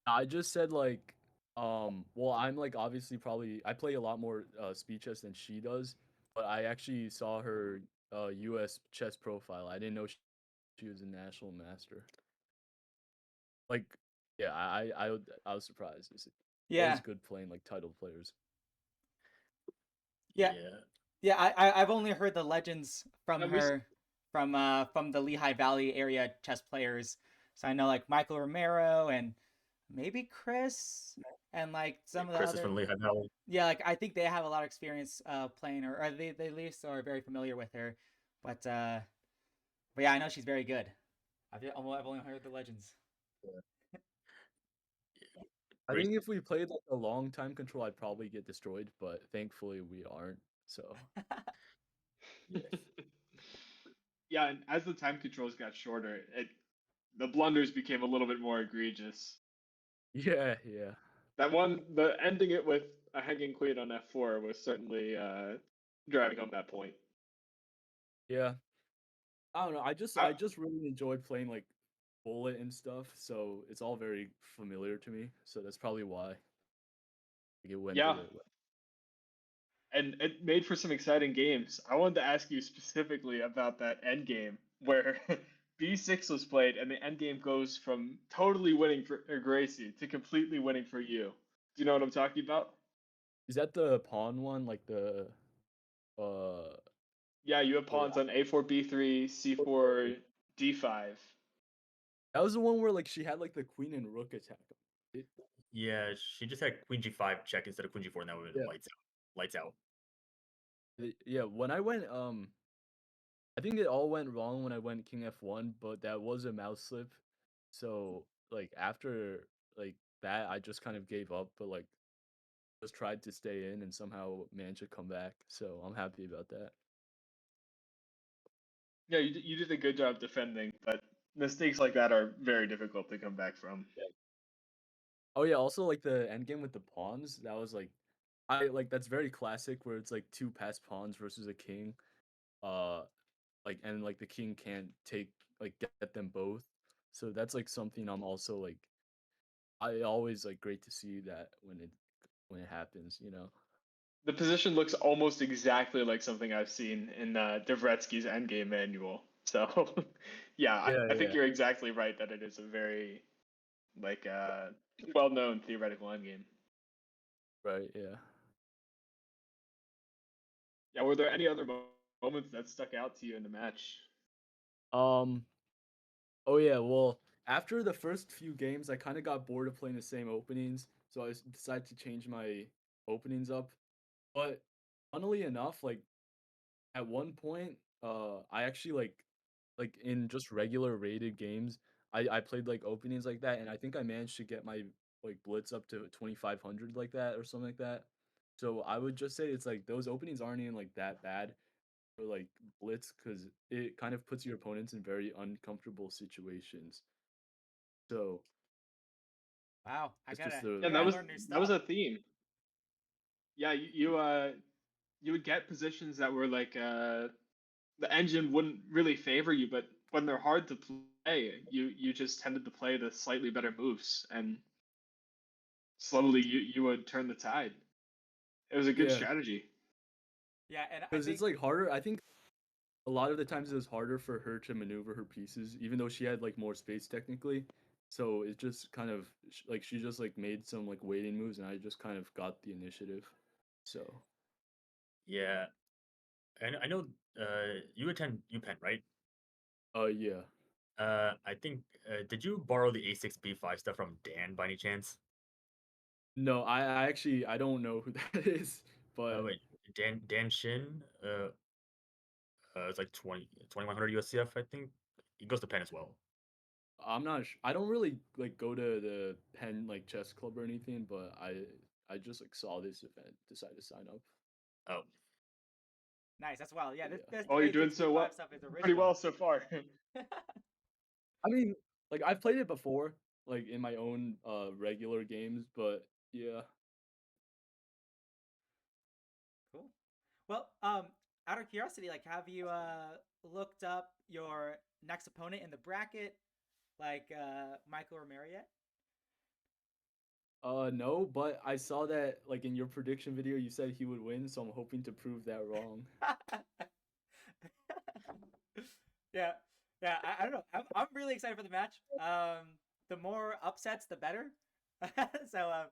I just said like, well, I'm like obviously probably I play a lot more speed chess than she does, but I actually saw her U.S. chess profile. I didn't know she was a national master. Like, yeah, I was surprised. It's Yeah. always good playing like title players. Yeah. Yeah, I've only heard the legends from And we her from the Lehigh Valley area chess players. So I know like Michael Romero and maybe Chris and like some of the Chris is other. from Lehigh Valley. Yeah, like I think they have a lot of experience playing her, or they at least are very familiar with her. But yeah, I know she's very good. I've only heard the legends. I Great. think if we played like a long time control, I'd probably get destroyed, but thankfully we aren't. So yeah, and as the time controls got shorter, the blunders became a little bit more egregious. yeah. The ending it with a hanging queen on f4 was certainly driving home that point. Yeah. I don't know. I I- just really enjoyed playing like bullet and stuff, so it's all very familiar to me. So that's probably why like, it went the yeah, way it went. and it made for some exciting games. I wanted to ask you specifically about that end game where b6 was played, and the end game goes from totally winning for Gracie to completely winning for you. Do you know what I'm talking about? Is that the pawn one? Like the uh Yeah, you have wait, pawns on a4, b3, c4, d5. that was the one where like she had like the queen and rook attack. It, Yeah, she just had Queen G5 check instead of Queen G4. Now it Yeah. lights out. Lights out. yeah, when I went I think it all went wrong when I went king f1, but that was a mouse slip. So like after like that, I just kind of gave up, but like just tried to stay in and somehow managed to come back. So I'm happy about that. Yeah, you did a good job defending, but mistakes like that are very difficult to come back from. Oh yeah, also like the endgame with the pawns, that was like I like that's very classic where it's like two passed pawns versus a king. Uh like and like the king can't take like get them both. So that's like something I'm also like I always like great to see that when it happens, you know. The position looks almost exactly like something I've seen in Dvoretsky's Endgame manual. So, yeah, Yeah, I think yeah. you're exactly right that it is a very like well-known theoretical endgame. Right, yeah. Yeah, were there any other moments that stuck out to you in the match? Um oh yeah, well, after the first few games I kind of got bored of playing the same openings, so I decided to change my openings up. But funnily enough, like at one point, I actually like in just regular rated games, I played like openings like that, and I think I managed to get my like blitz up to 2500 like that or something like that. So I would just say it's like those openings aren't even like that bad for like blitz because it kind of puts your opponents in very uncomfortable situations. So Wow, it's just the And I gotta learn new that was stuff. a theme. Yeah, you would get positions that were like the engine wouldn't really favor you, but when they're hard to play, you just tended to play the slightly better moves, and slowly you would turn the tide. It was a good yeah, strategy. Yeah, and I because it's think like harder. I think a lot of the times it was harder for her to maneuver her pieces, even though she had like more space technically. So it just kind of like she just like made some like waiting moves, and I just kind of got the initiative. So Yeah, and I know you attend UPenn, right? yeah. I think did you borrow the A6 B5 stuff from Dan by any chance? No, I actually I don't know who that is, Oh but wait, Dan Shin. It's like 2100 USCF, I think. He goes to Penn as well. I'm not. I don't really like go to the Penn like chess club or anything, but I just like saw this event, decided to sign up. Oh, nice. That's wild. Yeah, Yeah. this Oh, you're doing so well, A6B5 stuff is pretty well original. so far. I mean, like I've played it before, like in my own regular games, but yeah. Cool. Well, out of curiosity, like, have you looked up your next opponent in the bracket, like Michael Romero yet? No, but I saw that like in your prediction video, you said he would win, so I'm hoping to prove that wrong. Yeah, yeah. I don't know. I'm really excited for the match. The more upsets, the better. So